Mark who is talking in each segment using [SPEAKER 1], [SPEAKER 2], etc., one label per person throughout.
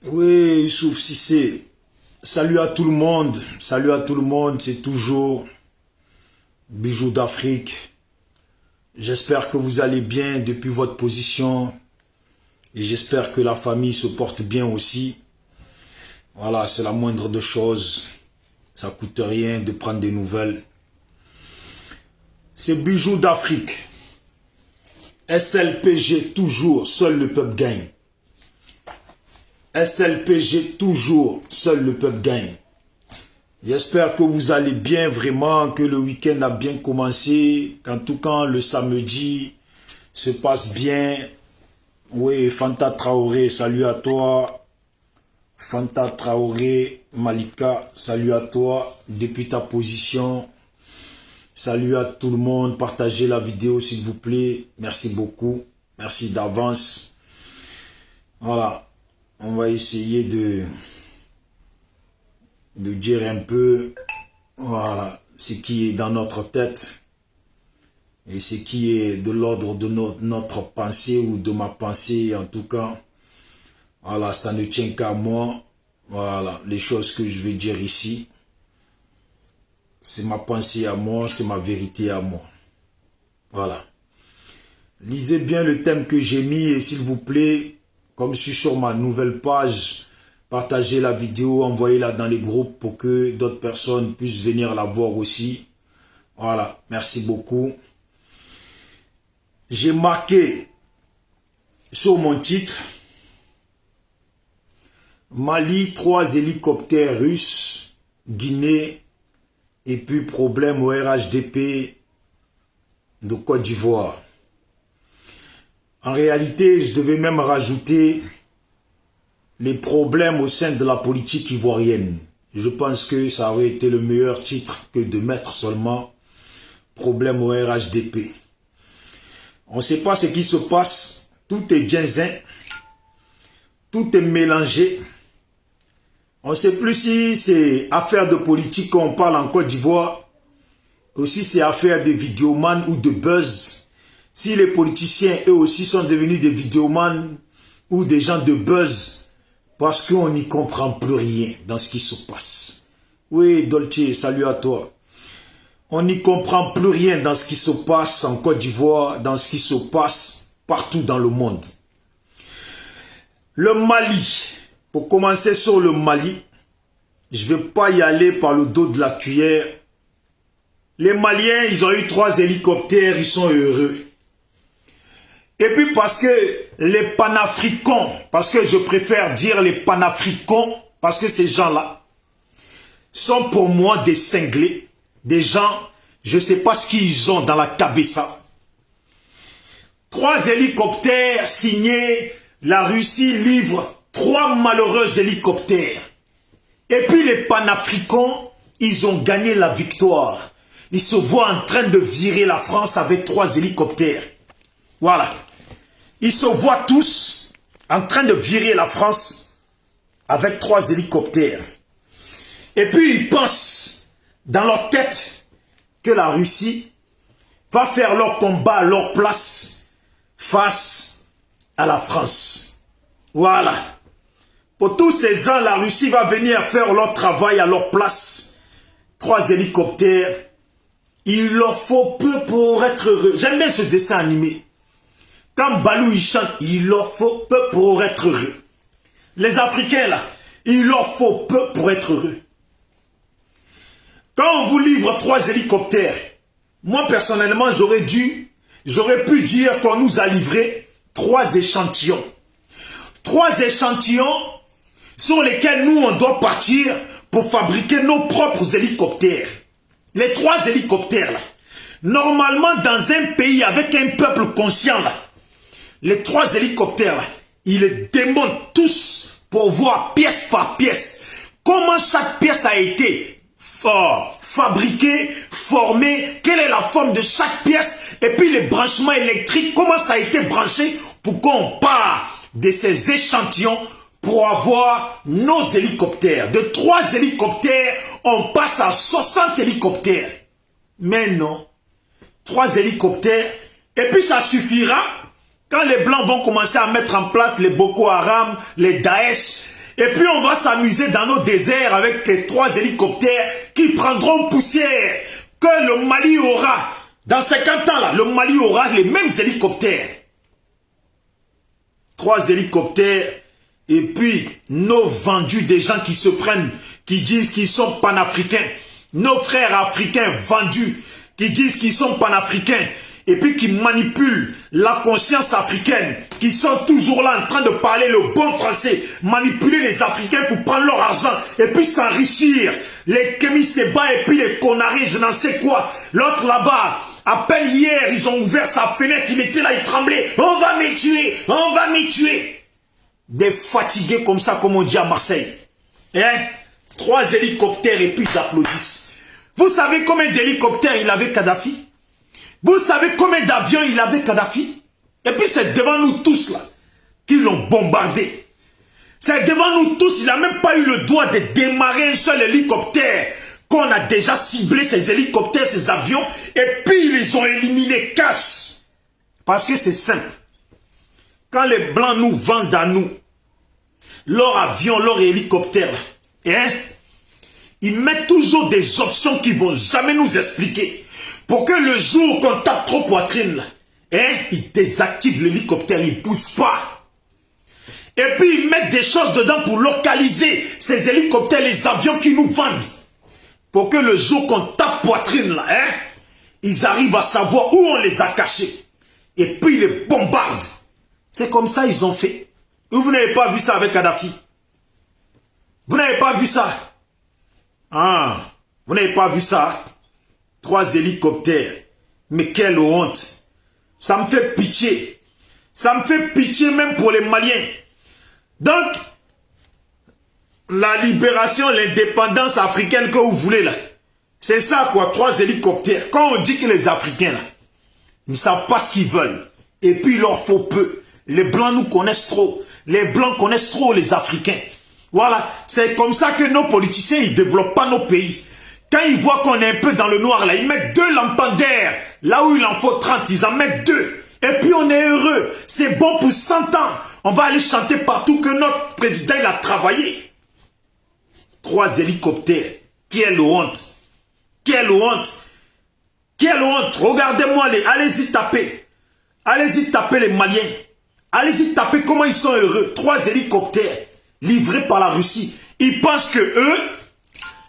[SPEAKER 1] Oui, Youssouf Cissé. Salut à tout le monde. Salut à tout le monde. C'est toujours Bijoux d'Afrique. J'espère que vous allez bien depuis votre position. Et j'espère que la famille se porte bien aussi. Voilà, c'est la moindre des choses. Ça coûte rien de prendre des nouvelles. C'est Bijoux d'Afrique. SLPG toujours, seul le peuple gagne. SLPG toujours, seul le peuple gagne. J'espère que vous allez bien vraiment, que le week-end a bien commencé, qu'en tout cas le samedi se passe bien. Oui, Fanta Traoré, salut à toi. Fanta Traoré, Malika, salut à toi. Depuis ta position, salut à tout le monde. Partagez la vidéo s'il vous plaît. Merci beaucoup. Merci d'avance. Voilà. On va essayer de dire un peu, voilà, ce qui est dans notre tête et ce qui est de l'ordre de notre pensée ou de ma pensée en tout cas. Voilà, ça ne tient qu'à moi. Voilà, les choses que je vais dire ici, c'est ma pensée à moi, c'est ma vérité à moi. Voilà. Lisez bien le thème que j'ai mis et s'il vous plaît, comme je suis sur ma nouvelle page, partagez la vidéo, envoyez-la dans les groupes pour que d'autres personnes puissent venir la voir aussi. Voilà, merci beaucoup. J'ai marqué sur mon titre, Mali, 3 hélicoptères russes, Guinée, et puis problème au RHDP de Côte d'Ivoire. En réalité, je devais même rajouter les problèmes au sein de la politique ivoirienne. Je pense que ça aurait été le meilleur titre que de mettre seulement problème au RHDP. On ne sait pas ce qui se passe. Tout est ginzin. Tout est mélangé. On ne sait plus si c'est affaire de politique qu'on parle en Côte d'Ivoire. Aussi c'est affaire de vidéoman ou de buzz. Si les politiciens eux aussi sont devenus des vidéomans ou des gens de buzz. Parce qu'on n'y comprend plus rien dans ce qui se passe. Oui, Dolce, salut à toi. On n'y comprend plus rien dans ce qui se passe en Côte d'Ivoire, dans ce qui se passe partout dans le monde. Le Mali, pour commencer sur le Mali, je ne vais pas y aller par le dos de la cuillère. Les Maliens, ils ont eu 3 hélicoptères, ils sont heureux. Et puis parce que les panafricains, parce que je préfère dire les panafricains, parce que ces gens-là sont pour moi des cinglés, des gens, je ne sais pas ce qu'ils ont dans la cabessa. 3 hélicoptères signés, la Russie livre 3 malheureux hélicoptères. Et puis les panafricains, ils ont gagné la victoire. Ils se voient en train de virer la France avec 3 hélicoptères. Voilà. Ils se voient tous en train de virer la France avec 3 hélicoptères. Et puis ils pensent dans leur tête que la Russie va faire leur combat à leur place face à la France. Voilà. Pour tous ces gens, la Russie va venir faire leur travail à leur place. 3 hélicoptères. Il leur faut peu pour être heureux. J'aime bien ce dessin animé. Quand Balou il chante, il leur faut peu pour être heureux. Les Africains là, il leur faut peu pour être heureux. Quand on vous livre 3 hélicoptères, moi personnellement j'aurais pu dire qu'on nous a livré 3 échantillons. 3 échantillons sur lesquels nous on doit partir pour fabriquer nos propres hélicoptères. Les 3 hélicoptères là, normalement dans un pays avec un peuple conscient là, les 3 hélicoptères, là, ils les démontent tous pour voir pièce par pièce comment chaque pièce a été fabriquée, formée, quelle est la forme de chaque pièce, et puis les branchements électriques, comment ça a été branché pour qu'on part de ces échantillons pour avoir nos hélicoptères. De 3 hélicoptères, on passe à 60 hélicoptères. Mais non, 3 hélicoptères, et puis ça suffira. Quand les Blancs vont commencer à mettre en place les Boko Haram, les Daesh, Et puis on va s'amuser dans nos déserts avec les 3 hélicoptères qui prendront poussière que le Mali aura. Dans 50 ans, là, le Mali aura les mêmes hélicoptères. 3 hélicoptères. Et puis, nos vendus, des gens qui se prennent, qui disent qu'ils sont panafricains. Nos frères africains vendus, qui disent qu'ils sont panafricains. Et puis qui manipulent la conscience africaine, qui sont toujours là en train de parler le bon français, manipuler les Africains pour prendre leur argent et puis s'enrichir. Les Kémy Séba et puis les Konaré, je n'en sais quoi. L'autre là-bas, à peine hier, ils ont ouvert sa fenêtre, il était là, il tremblait. On va me tuer, on va me tuer. Des fatigués comme ça, comme on dit à Marseille. Hein? 3 hélicoptères et puis ils applaudissent. Vous savez combien d'hélicoptères il avait Kadhafi? Vous savez combien d'avions il avait Kadhafi? Et puis c'est devant nous tous là qui l'ont bombardé. C'est devant nous tous, il n'a même pas eu le droit de démarrer un seul hélicoptère. Qu'on a déjà ciblé ces hélicoptères, ces avions, et puis ils les ont éliminés cash. Parce que c'est simple. Quand les Blancs nous vendent à nous leur avion, leur hélicoptère, hein, ils mettent toujours des options qu'ils ne vont jamais nous expliquer. Pour que le jour qu'on tape trop poitrine, là, hein, ils désactivent l'hélicoptère, ils ne poussent pas. Et puis ils mettent des choses dedans pour localiser ces hélicoptères, les avions qui nous vendent. Pour que le jour qu'on tape poitrine, là, hein, ils arrivent à savoir où on les a cachés. Et puis ils les bombardent. C'est comme ça ils ont fait. Vous n'avez pas vu ça avec Kadhafi? Vous n'avez pas vu ça? Ah, vous n'avez pas vu ça? 3 hélicoptères. Mais quelle honte. Ça me fait pitié. Ça me fait pitié même pour les Maliens. Donc, la libération, l'indépendance africaine que vous voulez là, c'est ça quoi, 3 hélicoptères. Quand on dit que les Africains là, ils ne savent pas ce qu'ils veulent. Et puis il leur faut peu. Les Blancs nous connaissent trop. Les Blancs connaissent trop les Africains. Voilà, c'est comme ça que nos politiciens, ils ne développent pas nos pays. Quand ils voient qu'on est un peu dans le noir, là, ils mettent 2 lampadaires. Là où il en faut 30, ils en mettent 2. Et puis on est heureux. C'est bon pour 100 ans. On va aller chanter partout que notre président, il a travaillé. 3 hélicoptères. Quelle honte. Quelle honte. Quelle honte. Regardez-moi, allez-y taper. Allez-y taper les Maliens. Allez-y taper comment ils sont heureux. 3 hélicoptères livrés par la Russie. Ils pensent que eux,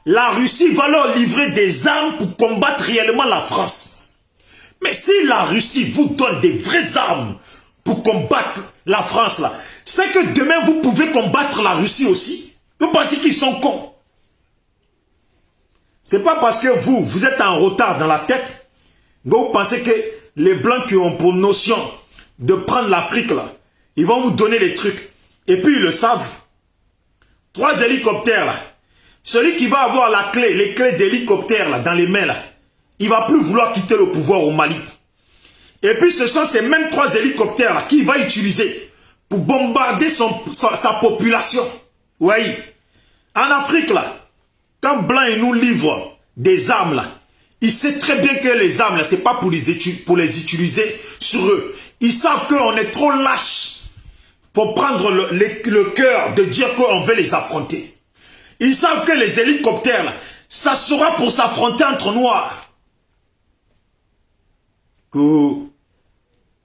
[SPEAKER 1] la Russie va leur livrer des armes pour combattre réellement la France. Mais si la Russie vous donne des vraies armes pour combattre la France, là, c'est que demain vous pouvez combattre la Russie aussi. Vous pensez qu'ils sont cons? C'est pas parce que vous êtes en retard dans la tête que vous pensez que les Blancs qui ont pour notion de prendre l'Afrique, là, ils vont vous donner les trucs. Et puis ils le savent. 3 hélicoptères, là. Celui qui va avoir la clé, les clés d'hélicoptère, là, dans les mains, là, il va plus vouloir quitter le pouvoir au Mali. Et puis ce sont ces mêmes 3 hélicoptères, là, qu'il va utiliser pour bombarder sa population. Oui. En Afrique, là, quand Blanc il nous livre des armes, là, il sait très bien que les armes, là, c'est pas pour les utiliser sur eux. Ils savent qu'on est trop lâches pour prendre le cœur de dire qu'on veut les affronter. Ils savent que les hélicoptères, là, ça sera pour s'affronter entre Noirs. Que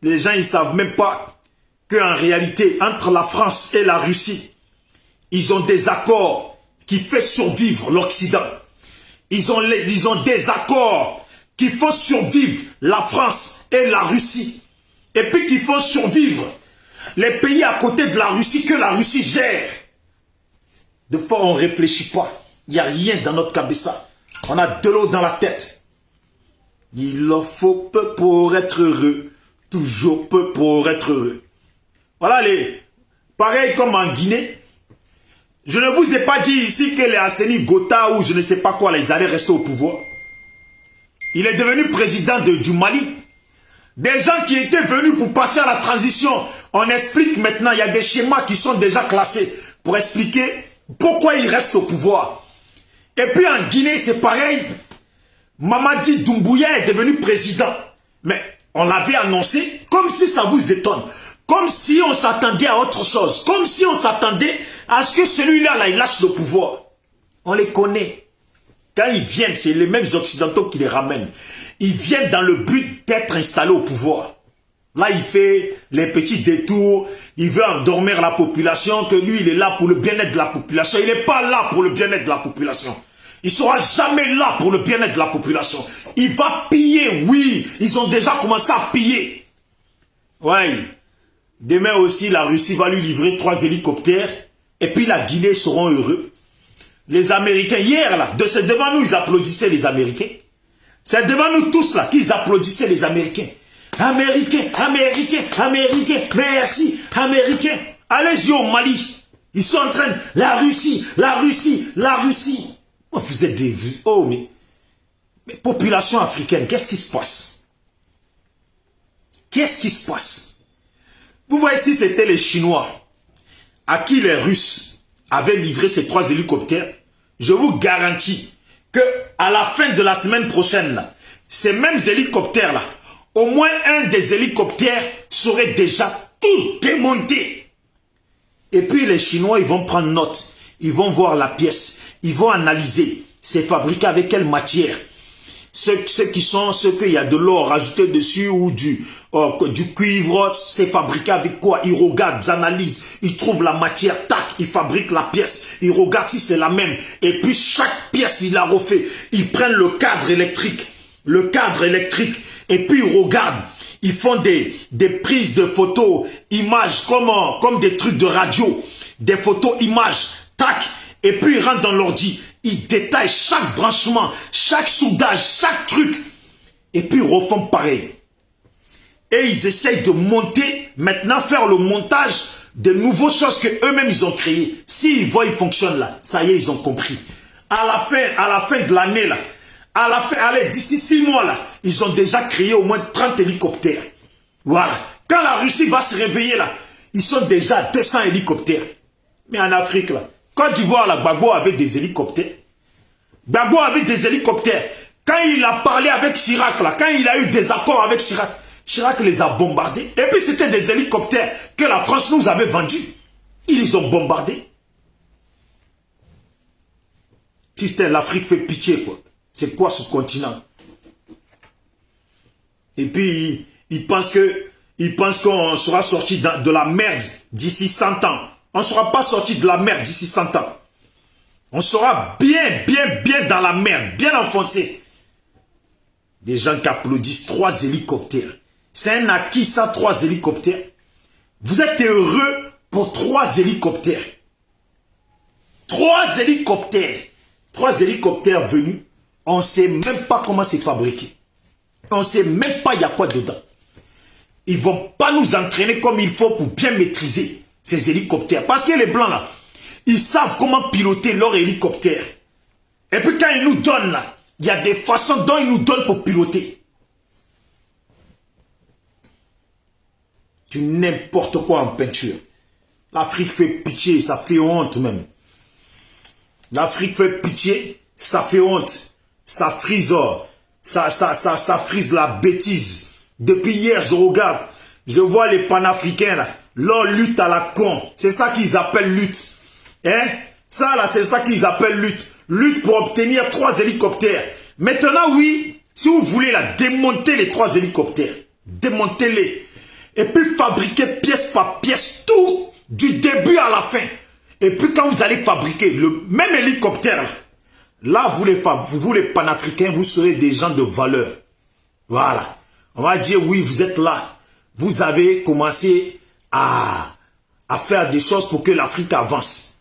[SPEAKER 1] les gens, ils savent même pas qu'en réalité, entre la France et la Russie, ils ont des accords qui font survivre l'Occident. Ils ont des accords qui font survivre la France et la Russie. Et puis qui font survivre les pays à côté de la Russie que la Russie gère. Des fois, on ne réfléchit pas. Il n'y a rien dans notre cabessa. On a de l'eau dans la tête. Il leur faut peu pour être heureux. Toujours peu pour être heureux. Voilà pareil comme en Guinée. Je ne vous ai pas dit ici que les Asseni Gota ou je ne sais pas quoi, là, ils allaient rester au pouvoir. Il est devenu président du Mali. Des gens qui étaient venus pour passer à la transition. On explique maintenant, il y a des schémas qui sont déjà classés pour expliquer pourquoi il reste au pouvoir. Et puis en Guinée, c'est pareil. Mamadi Doumbouya est devenu président. Mais on l'avait annoncé comme si ça vous étonne. Comme si on s'attendait à autre chose. Comme si on s'attendait À ce que celui-là, là, il lâche le pouvoir. On les connaît. Quand ils viennent, c'est les mêmes Occidentaux qui les ramènent. Ils viennent dans le but d'être installés au pouvoir. Là, il fait les petits détours. Il veut endormir la population, que lui, il est là pour le bien-être de la population. Il n'est pas là pour le bien-être de la population. Il ne sera jamais là pour le bien-être de la population. Il va piller, oui. Ils ont déjà commencé à piller. Ouais. Demain aussi, la Russie va lui livrer 3 hélicoptères. Et puis la Guinée seront heureux. Les Américains, hier, là, c'est devant nous, ils applaudissaient les Américains. C'est devant nous tous, là, qu'ils applaudissaient les Américains. Américains, Américains, Américains, merci, Américains. Allez-y au Mali. Ils sont en train, la Russie, la Russie, la Russie. Oh, vous êtes des... Oh, mais population africaine, qu'est-ce qui se passe? Qu'est-ce qui se passe? Vous voyez, si c'était les Chinois à qui les Russes avaient livré ces 3 hélicoptères, je vous garantis que à la fin de la semaine prochaine, là, ces mêmes hélicoptères-là, au moins un des hélicoptères serait déjà tout démonté. Et puis les Chinois, ils vont prendre note, ils vont voir la pièce, ils vont analyser, c'est fabriqué avec quelle matière. Ceux qu'il y a de l'or rajouté dessus ou du cuivre, c'est fabriqué avec quoi? Ils regardent, ils analysent, ils trouvent la matière, tac, ils fabriquent la pièce, ils regardent si c'est la même. Et puis chaque pièce, ils la refait. Ils prennent le cadre électrique, et puis ils regardent. Ils font des prises de photos, images, comme des trucs de radio, des photos, images, tac, et puis ils rentrent dans l'ordi. Ils détaillent chaque branchement, chaque soudage, chaque truc. Et puis ils refont pareil. Et ils essayent de monter, maintenant faire le montage de nouvelles choses qu'eux-mêmes ils ont créées. S'ils voient, ils fonctionnent là. Ça y est, ils ont compris. À la fin de l'année là, allez, d'ici 6 mois là, ils ont déjà créé au moins 30 hélicoptères. Voilà. Quand la Russie va se réveiller là, ils sont déjà 200 hélicoptères. Mais en Afrique là, Côte d'Ivoire, là, Gbagbo avait des hélicoptères. Gbagbo avait des hélicoptères. Quand il a parlé avec Chirac, là, quand il a eu des accords avec Chirac, Chirac les a bombardés. Et puis c'était des hélicoptères que la France nous avait vendus. Ils les ont bombardés. Putain, l'Afrique fait pitié, quoi. C'est quoi ce continent? Et puis, ils pensent qu'on sera sorti de la merde d'ici 100 ans. On ne sera pas sorti de la merde d'ici 100 ans. On sera bien dans la merde, bien enfoncé. Des gens qui applaudissent 3 hélicoptères. C'est un acquis, ça, 3 hélicoptères. Vous êtes heureux pour 3 hélicoptères. 3 hélicoptères. 3 hélicoptères venus. On ne sait même pas comment c'est fabriqué. On ne sait même pas il y a quoi dedans. Ils ne vont pas nous entraîner comme il faut pour bien maîtriser ces hélicoptères. Parce que les Blancs, là, ils savent comment piloter leur hélicoptère. Et puis quand ils nous donnent, là, il y a des façons dont ils nous donnent pour piloter. Du n'importe quoi en peinture. L'Afrique fait pitié, ça fait honte même. L'Afrique fait pitié, ça fait honte. Ça frise, ça frise la bêtise. Depuis hier, je regarde, je vois les panafricains là, leur lutte à la con. C'est ça qu'ils appellent lutte. Hein? Ça là, c'est ça qu'ils appellent lutte. Lutte pour obtenir 3 hélicoptères. Maintenant, oui, si vous voulez là, démonter les 3 hélicoptères, démontez-les. Et puis fabriquer pièce par pièce, tout, du début à la fin. Et puis quand vous allez fabriquer le même hélicoptère, là, vous les panafricains, vous serez des gens de valeur. Voilà. On va dire, oui, vous êtes là. Vous avez commencé à faire des choses pour que l'Afrique avance.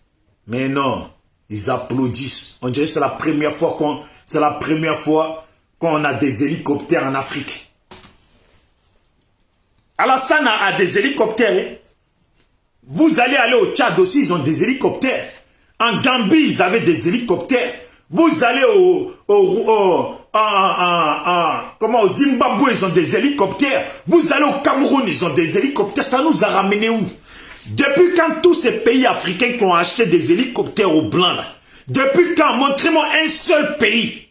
[SPEAKER 1] Mais non, ils applaudissent. On dirait que c'est la première fois qu'on a des hélicoptères en Afrique. Alassane a des hélicoptères. Hein? Vous allez aller au Tchad aussi, ils ont des hélicoptères. En Gambie, ils avaient des hélicoptères. Vous allez au Zimbabwe, ils ont des hélicoptères. Vous allez au Cameroun, ils ont des hélicoptères. Ça nous a ramené où? Depuis quand tous ces pays africains qui ont acheté des hélicoptères aux Blancs, là, depuis quand? Montrez-moi un seul pays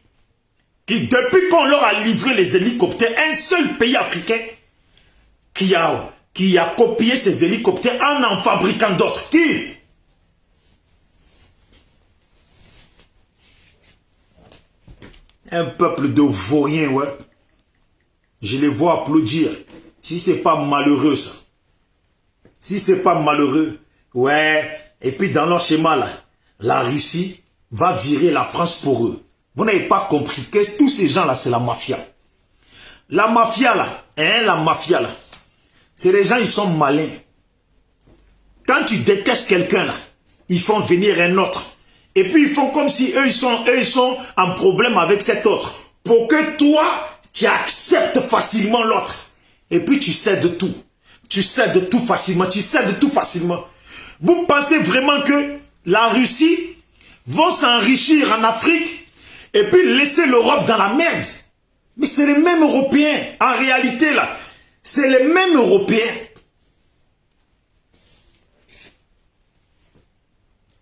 [SPEAKER 1] depuis qu'on leur a livré les hélicoptères, un seul pays africain qui a copié ces hélicoptères en fabriquant d'autres. Qui? Un peuple de vauriens, ouais. Je les vois applaudir. Si c'est pas malheureux, ça. Si c'est pas malheureux, ouais. Et puis dans leur schéma, là, la Russie va virer la France pour eux. Vous n'avez pas compris que tous ces gens-là, c'est la mafia. La mafia, là, hein, la mafia, là, c'est les gens, ils sont malins. Quand tu détestes quelqu'un, là, ils font venir un autre. Et puis, ils font comme si eux, ils sont en problème avec cet autre. Pour que toi, tu acceptes facilement l'autre. Et puis, tu cèdes tout. Tu cèdes tout facilement. Tu cèdes tout facilement. Vous pensez vraiment que la Russie va s'enrichir en Afrique et puis laisser l'Europe dans la merde? Mais c'est les mêmes Européens. En réalité, là, c'est les mêmes Européens.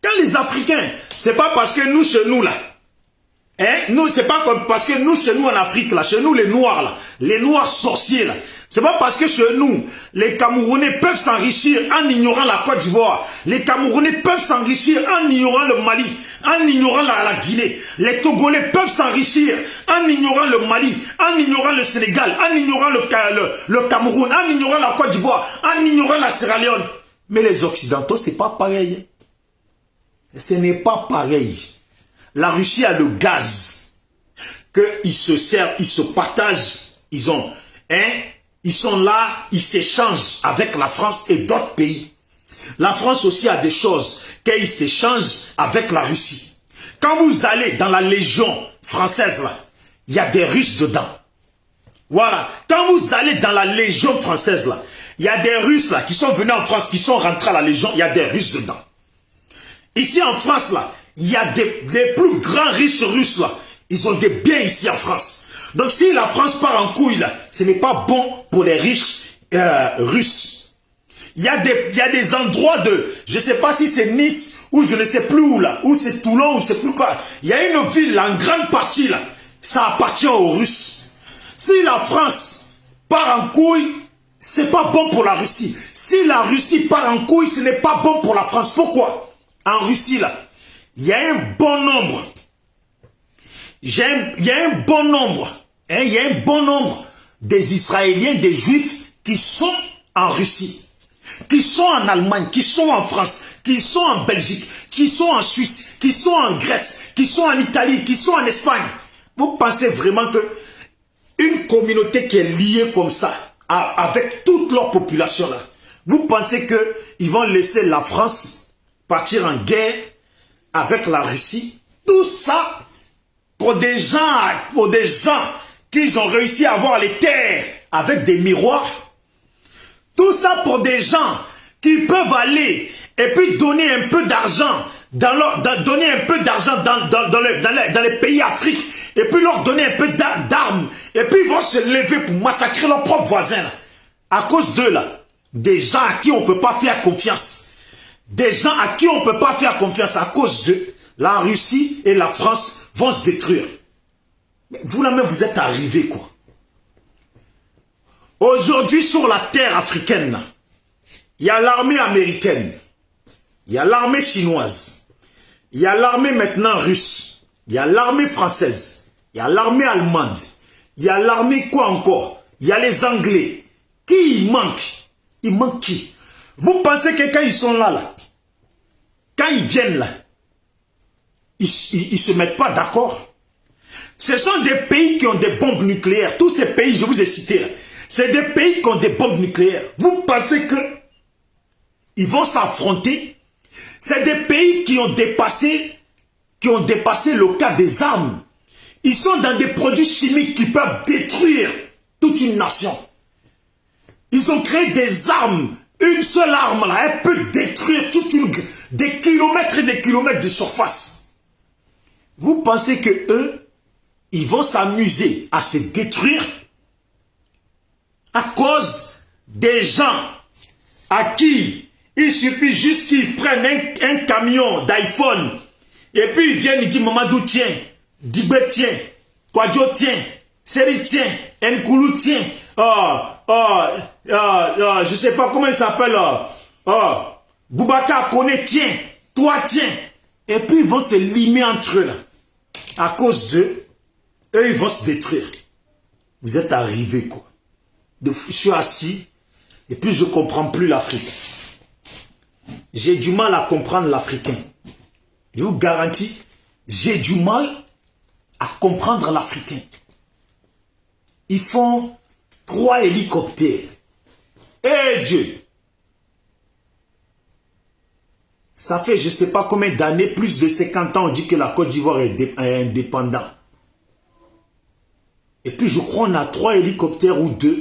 [SPEAKER 1] Quand les Africains, c'est pas parce que nous, chez nous, là, hein, nous, c'est pas comme parce que nous, chez nous, en Afrique, là, chez nous, les Noirs, là, les Noirs sorciers, là, c'est pas parce que chez nous, les Camerounais peuvent s'enrichir en ignorant la Côte d'Ivoire. Les Camerounais peuvent s'enrichir en ignorant le Mali, en ignorant la Guinée. Les Togolais peuvent s'enrichir en ignorant le Mali, en ignorant le Sénégal, en ignorant le Cameroun, en ignorant la Côte d'Ivoire, en ignorant la Sierra Leone. Mais les Occidentaux, c'est pas pareil. Ce n'est pas pareil. La Russie a le gaz qu'ils se servent, ils se partagent, ils ont, hein, ils sont là, ils s'échangent avec la France et d'autres pays. La France aussi a des choses qu'ils s'échangent avec la Russie. Quand vous allez dans la Légion française, là, il y a des Russes dedans. Voilà. Quand vous allez dans la Légion française, là, il y a des Russes là, qui sont venus en France, qui sont rentrés à la Légion, il y a des Russes dedans. Ici en France, là, il y a des plus grands riches russes, là. Ils ont des biens ici en France. Donc si la France part en couille, là, ce n'est pas bon pour les riches russes. Il y a des endroits de, je ne sais pas si c'est Nice, ou je ne sais plus où, là, ou c'est Toulon, ou je ne sais plus quoi. Il y a une ville, là, en grande partie, là, ça appartient aux Russes. Si la France part en couille, c'est pas bon pour la Russie. Si la Russie part en couille, ce n'est pas bon pour la France. Pourquoi? En Russie, là, il y a un bon nombre. Il y a un bon nombre. Hein, il y a un bon nombre des Israéliens, des Juifs qui sont en Russie, qui sont en Allemagne, qui sont en France, qui sont en Belgique, qui sont en Suisse, qui sont en Grèce, qui sont en Italie, qui sont en Espagne. Vous pensez vraiment que une communauté qui est liée comme ça, avec toute leur population là, vous pensez qu'ils vont laisser la France partir en guerre avec la Russie? Tout ça pour des gens qui ont réussi à avoir les terres avec des miroirs. Tout ça pour des gens qui peuvent aller et puis donner un peu d'argent donner un peu d'argent dans les pays africains et puis leur donner un peu d'armes et puis ils vont se lever pour massacrer leurs propres voisins là. À cause d'eux là, des gens à qui on ne peut pas faire confiance. Des gens à qui on ne peut pas faire confiance à cause d'eux. La Russie et la France vont se détruire. Mais vous là même vous êtes arrivés quoi. Aujourd'hui sur la terre africaine, il y a l'armée américaine, il y a l'armée chinoise, il y a l'armée maintenant russe, il y a l'armée française, il y a l'armée allemande, il y a l'armée quoi encore, il y a les Anglais. Qui il manque? Il manque qui? Vous pensez que quand ils sont là, quand ils viennent là, ils se mettent pas d'accord? Ce sont des pays qui ont des bombes nucléaires. Tous ces pays, je vous ai cités là, c'est des pays qui ont des bombes nucléaires. Vous pensez que ils vont s'affronter? C'est des pays qui ont dépassé le cas des armes. Ils sont dans des produits chimiques qui peuvent détruire toute une nation. Ils ont créé des armes. Une seule arme là, elle peut détruire des kilomètres et des kilomètres de surface. Vous pensez que eux, ils vont s'amuser à se détruire à cause des gens à qui il suffit juste qu'ils prennent un camion d'iPhone et puis ils viennent, ils disent Mamadou tiens, Dibé tiens, Kwadjo tiens, Seri tiens, Nkoulou tiens, je sais pas comment il s'appelle, Boubacar Koné tiens, toi tiens, et puis ils vont se limer entre eux là, à cause d'eux. Eux, ils vont se détruire. Vous êtes arrivés, quoi. Je suis assis, et puis je ne comprends plus l'Afrique. J'ai du mal à comprendre l'Africain. Je vous garantis, j'ai du mal à comprendre l'Africain. Ils font 3 hélicoptères. Eh Dieu! Ça fait je ne sais pas combien d'années, plus de 50 ans, on dit que la Côte d'Ivoire est indépendante. Et puis je crois qu'on a 3 hélicoptères ou 2.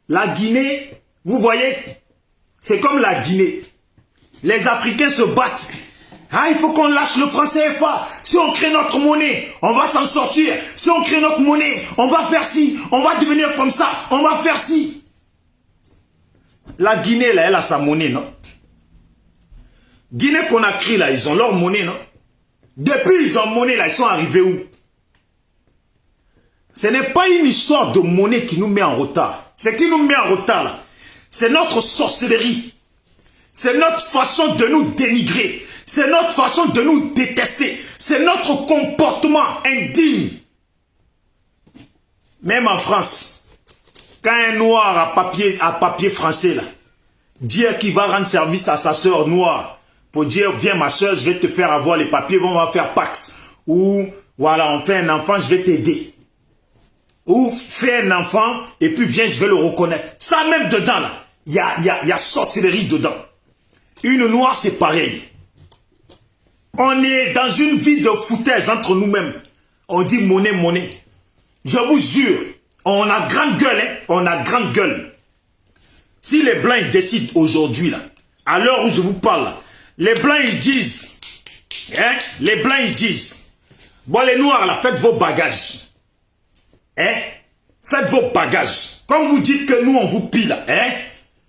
[SPEAKER 1] La Guinée, vous voyez, c'est comme la Guinée. Les Africains se battent. Ah, il faut qu'on lâche le franc CFA. Si on crée notre monnaie, on va s'en sortir. Si on crée notre monnaie, on va faire ci. On va devenir comme ça. On va faire ci. La Guinée, là, elle a sa monnaie, non? Guinée-Conakry, là, ils ont leur monnaie, non? Depuis ils ont monnaie, là, ils sont arrivés où? Ce n'est pas une histoire de monnaie qui nous met en retard. Ce qui nous met en retard, là, c'est notre sorcellerie. C'est notre façon de nous dénigrer. C'est notre façon de nous détester. C'est notre comportement indigne. Même en France, quand un noir à papier français, là, dire qu'il va rendre service à sa soeur noire, pour dire, viens ma soeur, je vais te faire avoir les papiers, on va faire Pax. Ou, voilà, on fait un enfant, je vais t'aider. Ou, fais un enfant, et puis viens, je vais le reconnaître. Ça même dedans, là, il y a sorcellerie dedans. Une noire, c'est pareil. On est dans une vie de foutaise entre nous-mêmes. On dit monnaie, monnaie. Je vous jure, on a grande gueule, hein? On a grande gueule. Si les Blancs ils décident aujourd'hui, là, à l'heure où je vous parle, là, les Blancs ils disent, hein? Les Blancs ils disent, bon les Noirs là, faites vos bagages. Hein? Faites vos bagages. Comme vous dites que nous on vous pille là, hein?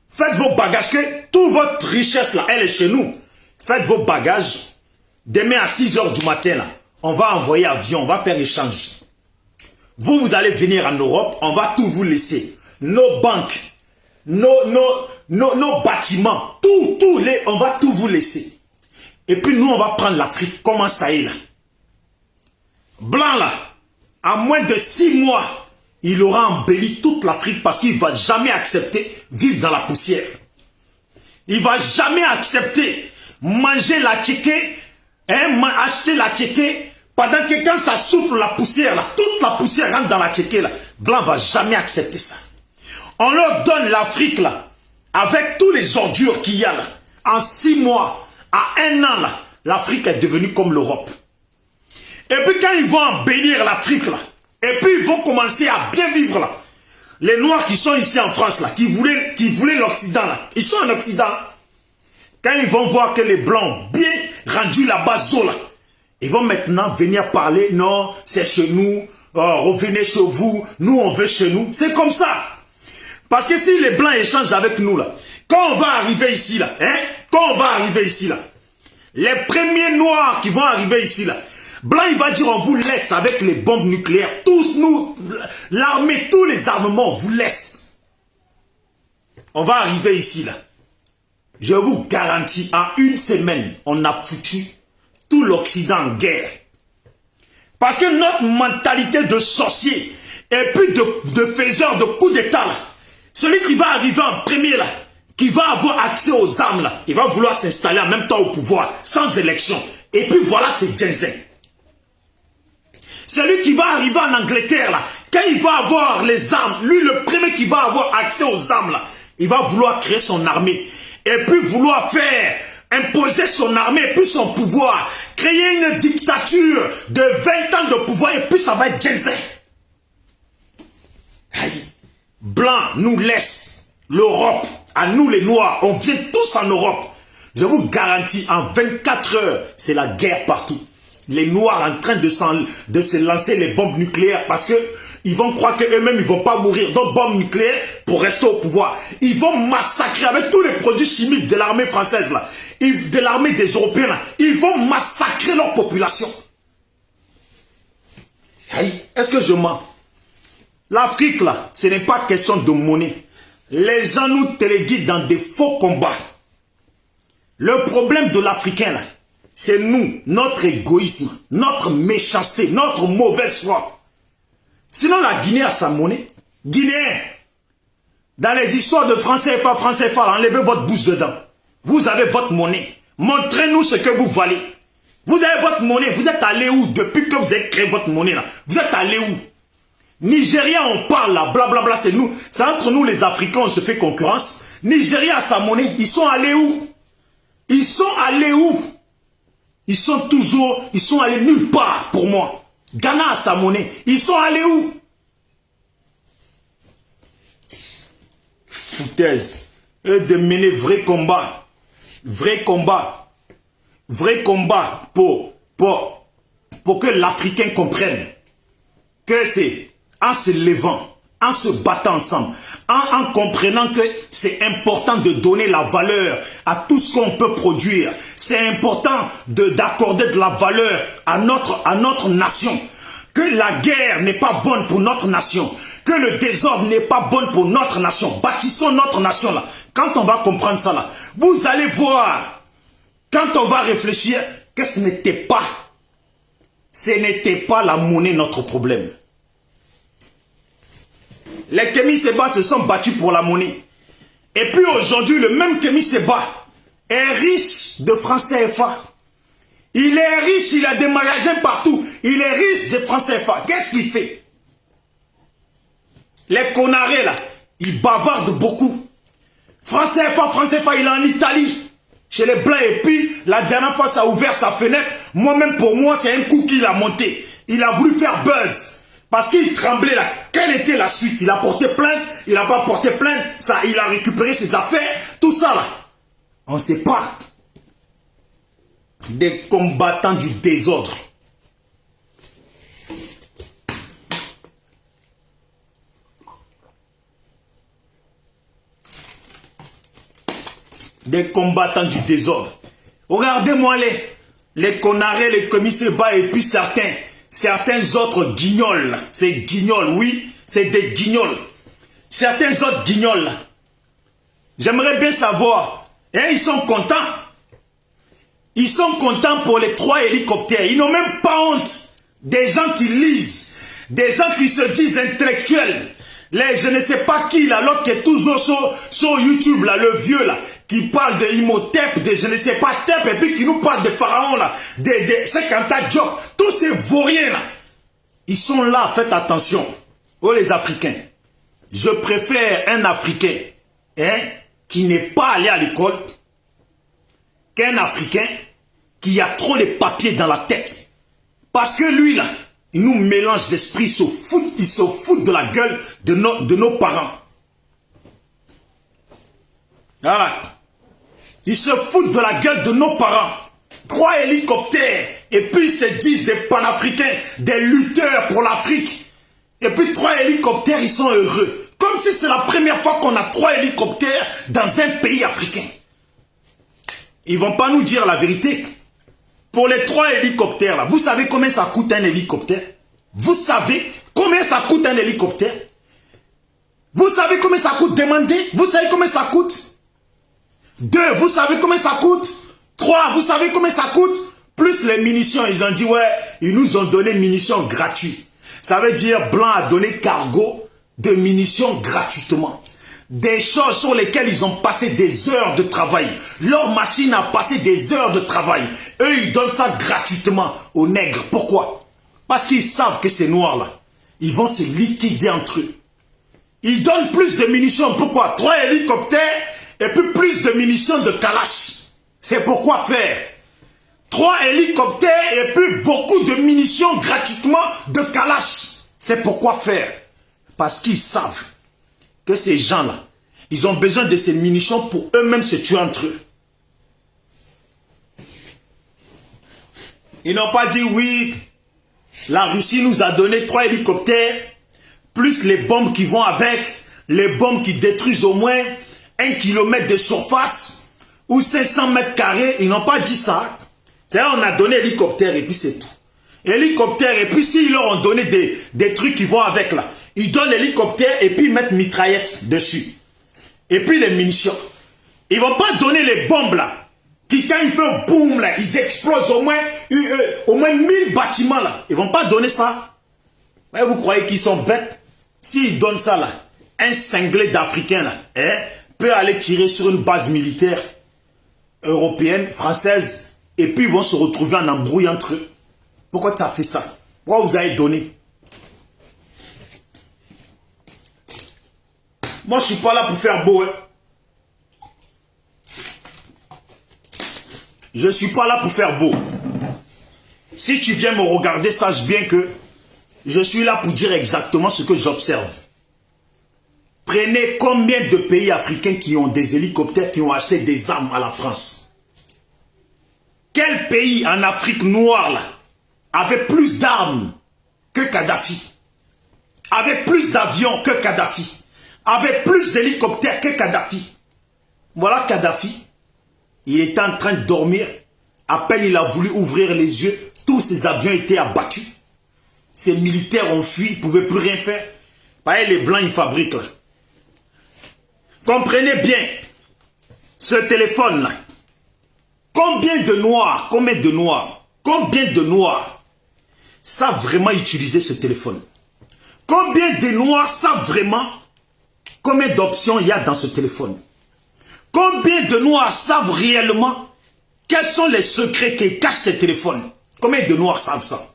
[SPEAKER 1] Faites vos bagages, que toute votre richesse là, elle est chez nous. Faites vos bagages. Demain à 6 h du matin là, on va envoyer avion, on va faire échange. Vous allez venir en Europe, on va tout vous laisser. Nos banques, nos bâtiments, on va tout vous laisser. Et puis nous, on va prendre l'Afrique. Comment ça est là? Blanc là, en moins de 6 mois, il aura embelli toute l'Afrique parce qu'il ne va jamais accepter vivre dans la poussière. Il ne va jamais accepter manger la tchéké, hein, acheter la tchéké, pendant que quand ça souffle la poussière, là, toute la poussière rentre dans la tchéké, là. Blanc ne va jamais accepter ça. On leur donne l'Afrique, là, avec tous les ordures qu'il y a, là. En 6 mois, à 1 an, là, l'Afrique est devenue comme l'Europe. Et puis quand ils vont embellir l'Afrique, là, et puis ils vont commencer à bien vivre, là. Les Noirs qui sont ici en France, là, qui voulaient l'Occident, là, ils sont en Occident. Quand ils vont voir que les Blancs, bien rendus là-bas, là, ils vont maintenant venir parler, non, c'est chez nous, revenez chez vous, nous on veut chez nous. C'est comme ça. Parce que si les Blancs échangent avec nous, là, quand on va arriver ici, là, hein, quand on va arriver ici, là, les premiers Noirs qui vont arriver ici, là, Blanc, il va dire, on vous laisse avec les bombes nucléaires. Tous nous, l'armée, tous les armements, on vous laisse. On va arriver ici, là. Je vous garantis, en 1 semaine, on a foutu tout l'Occident en guerre. Parce que notre mentalité de sorcier et puis de faiseur de coups d'État, là, celui qui va arriver en premier, là, qui va avoir accès aux armes, là, il va vouloir s'installer en même temps au pouvoir, sans élection. Et puis voilà, c'est Jensen. Celui qui va arriver en Angleterre, là, quand il va avoir les armes, lui, le premier qui va avoir accès aux armes, là, il va vouloir créer son armée. Et puis vouloir faire imposer son armée et puis son pouvoir, créer une dictature de 20 ans de pouvoir et puis ça va être Jensen. Blanc nous laisse l'Europe, à nous les Noirs, on vient tous en Europe. Je vous garantis, en 24 heures, c'est la guerre partout. Les Noirs en train de se lancer les bombes nucléaires parce que ils vont croire qu'eux-mêmes ils vont pas mourir. Donc bombes nucléaires pour rester au pouvoir. Ils vont massacrer avec tous les produits chimiques de l'armée française là, de l'armée des Européens là. Ils vont massacrer leur population. Est-ce que je mens? L'Afrique là, ce n'est pas question de monnaie. Les gens nous téléguident dans des faux combats. Le problème de l'Africain là, C'est nous, notre égoïsme, notre méchanceté, notre mauvaise foi. Sinon, la Guinée a sa monnaie. Guinéen, dans les histoires de français, enlevez votre bouche dedans. Vous avez votre monnaie. Montrez-nous ce que vous valez. Vous avez votre monnaie. Vous êtes allé où depuis que vous avez créé votre monnaie là? Vous êtes allé où? Nigeria, on parle là, blablabla, c'est nous. C'est entre nous les Africains, on se fait concurrence. Nigeria a sa monnaie. Ils sont allés où? Ils sont allés où? Ils sont allés nulle part pour moi. Ghana a sa monnaie. Ils sont allés où? Foutaise. Et de mener vrai combat. Vrai combat. Vrai combat pour que l'Africain comprenne que c'est en se levant, en se battant ensemble, en comprenant que c'est important de donner la valeur à tout ce qu'on peut produire. C'est important d'accorder de la valeur à notre nation. Que la guerre n'est pas bonne pour notre nation. Que le désordre n'est pas bon pour notre nation. Bâtissons notre nation là. Quand on va comprendre ça là, vous allez voir, quand on va réfléchir, que ce n'était pas la monnaie notre problème. Les Kémy Séba se sont battus pour la monnaie. Et puis aujourd'hui, le même Kémy Séba est riche de francs CFA. Il est riche, il a des magasins partout. Il est riche de francs CFA. Qu'est-ce qu'il fait? Les connards là, ils bavardent beaucoup. Francs CFA, il est en Italie. Chez les Blancs. Et puis, la dernière fois, ça a ouvert sa fenêtre. Moi-même, pour moi, c'est un coup qu'il a monté. Il a voulu faire buzz. Parce qu'il tremblait là. Quelle était la suite? Il a porté plainte, il n'a pas porté plainte, ça, il a récupéré ses affaires, tout ça là. On ne sait pas. Des combattants du désordre. Des combattants du désordre. Regardez-moi les connards, les Kémy Séba et puis certains autres guignols. C'est guignols, oui, c'est des guignols. Certains autres guignols. J'aimerais bien savoir. Hein, ils sont contents. Ils sont contents pour les 3 hélicoptères. Ils n'ont même pas honte. Des gens qui lisent. Des gens qui se disent intellectuels. Je ne sais pas qui là, l'autre qui est toujours sur YouTube là, le vieux là, qui parle de Imhotep, de je ne sais pas Tep, et puis qui nous parle de Pharaon là, de Cheikh Anta Diop, tous ces vauriens là, ils sont là, faites attention. Oh les Africains, je préfère un Africain qui n'est pas allé à l'école qu'un Africain qui a trop les papiers dans la tête. Parce que lui là, il nous mélange d'esprit, il se fout de la gueule de nos parents. Voilà. Ils se foutent de la gueule de nos parents. 3 hélicoptères. Et puis ils se disent des panafricains, des lutteurs pour l'Afrique. Et puis 3 hélicoptères, ils sont heureux. Comme si c'est la première fois qu'on a 3 hélicoptères dans un pays africain. Ils ne vont pas nous dire la vérité. Pour les 3 hélicoptères là, vous savez combien ça coûte un hélicoptère? Vous savez combien ça coûte un hélicoptère? Vous savez combien ça coûte? Demandez. Vous savez combien ça coûte? 2, vous savez combien ça coûte? 3, vous savez combien ça coûte? Plus les munitions, ils ont dit ouais, ils nous ont donné munitions gratuites. Ça veut dire Blanc a donné cargo de munitions gratuitement. Des choses sur lesquelles ils ont passé des heures de travail. Leur machine a passé des heures de travail. Eux, ils donnent ça gratuitement aux nègres. Pourquoi? Parce qu'ils savent que ces noirs là, ils vont se liquider entre eux. Ils donnent plus de munitions. Pourquoi? 3 hélicoptères et puis plus de munitions de Kalash. C'est pourquoi faire? 3 hélicoptères et puis beaucoup de munitions gratuitement de Kalash. C'est pourquoi faire? Parce qu'ils savent que ces gens-là, ils ont besoin de ces munitions pour eux-mêmes se tuer entre eux. Ils n'ont pas dit oui, la Russie nous a donné 3 hélicoptères, plus les bombes qui vont avec, les bombes qui détruisent au moins 1 kilomètre de surface ou 500 mètres carrés. Ils n'ont pas dit ça. C'est-à-dire on a donné hélicoptère et puis c'est tout. Hélicoptère et puis s'ils leur ont donné des trucs qui vont avec là, ils donnent l'hélicoptère et puis ils mettent mitraillette dessus. Et puis les munitions. Ils ne vont pas donner les bombes là. qui quand il fait un boom là, ils explosent au moins 1000 bâtiments là. Ils vont pas donner ça. Mais vous croyez qu'ils sont bêtes? S'ils donnent ça là, un cinglé d'Africains là, peut aller tirer sur une base militaire européenne, française, et puis ils vont se retrouver en embrouille entre eux. Pourquoi tu as fait ça? Pourquoi vous avez donné? Moi, je ne suis pas là pour faire beau. Hein. Je ne suis pas là pour faire beau. Si tu viens me regarder, sache bien que je suis là pour dire exactement ce que j'observe. Prenez combien de pays africains qui ont des hélicoptères, qui ont acheté des armes à la France. Quel pays en Afrique noire là, avait plus d'armes que Kadhafi? Avait plus d'avions que Kadhafi? Avait plus d'hélicoptères que Kadhafi? Voilà Kadhafi. Il était en train de dormir. À peine il a voulu ouvrir les yeux, tous ses avions étaient abattus. Ses militaires ont fui, ils ne pouvaient plus rien faire. Pareil, les Blancs, ils fabriquent là. Comprenez bien, ce téléphone-là, combien de Noirs savent vraiment utiliser ce téléphone? Combien de Noirs savent vraiment combien d'options il y a dans ce téléphone? Combien de Noirs savent réellement quels sont les secrets qui cachent ce téléphone? Combien de Noirs savent ça?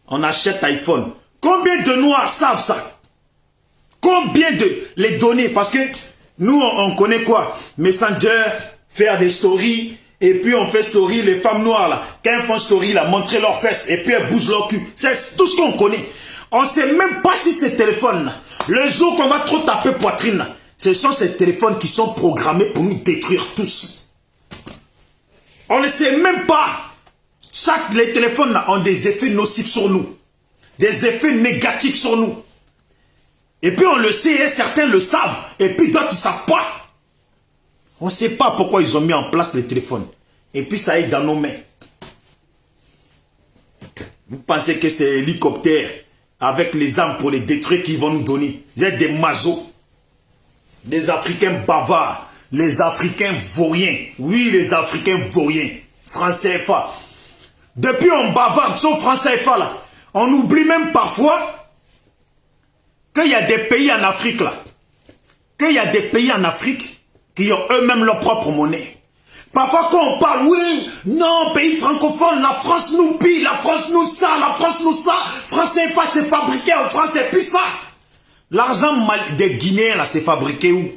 [SPEAKER 1] On achète iPhone. Combien de Noirs savent ça? Combien de les données? Parce que nous, on connaît quoi? Messenger, faire des stories, et puis on fait story, les femmes noires là, quand elles font story là, montrer leurs fesses, et puis elles bougent leur cul. C'est tout ce qu'on connaît. On ne sait même pas si ces téléphones là, le jour qu'on va trop taper poitrine là, ce sont ces téléphones qui sont programmés pour nous détruire tous. On ne sait même pas. Les téléphones là ont des effets nocifs sur nous. Des effets négatifs sur nous. Et puis on le sait, et certains le savent. Et puis d'autres ne savent pas. On ne sait pas pourquoi ils ont mis en place les téléphones. Et puis ça est dans nos mains. Vous pensez que c'est hélicoptère avec les armes pour les détruire qu'ils vont nous donner? Vous êtes des mazos. Des Africains bavards. Les Africains vauriens. Oui, les Africains vauriens. Français FA. Depuis on bavarde sur Français FA là. On oublie même parfois qu'il y a des pays en Afrique là. Qu'il y a des pays en Afrique qui ont eux-mêmes leur propre monnaie. Parfois quand on parle, oui, non, pays francophone, la France nous pille, la France nous ça, la France nous ça. Français FA c'est fabriqué en France et puis ça. L'argent des Guinéens là c'est fabriqué où?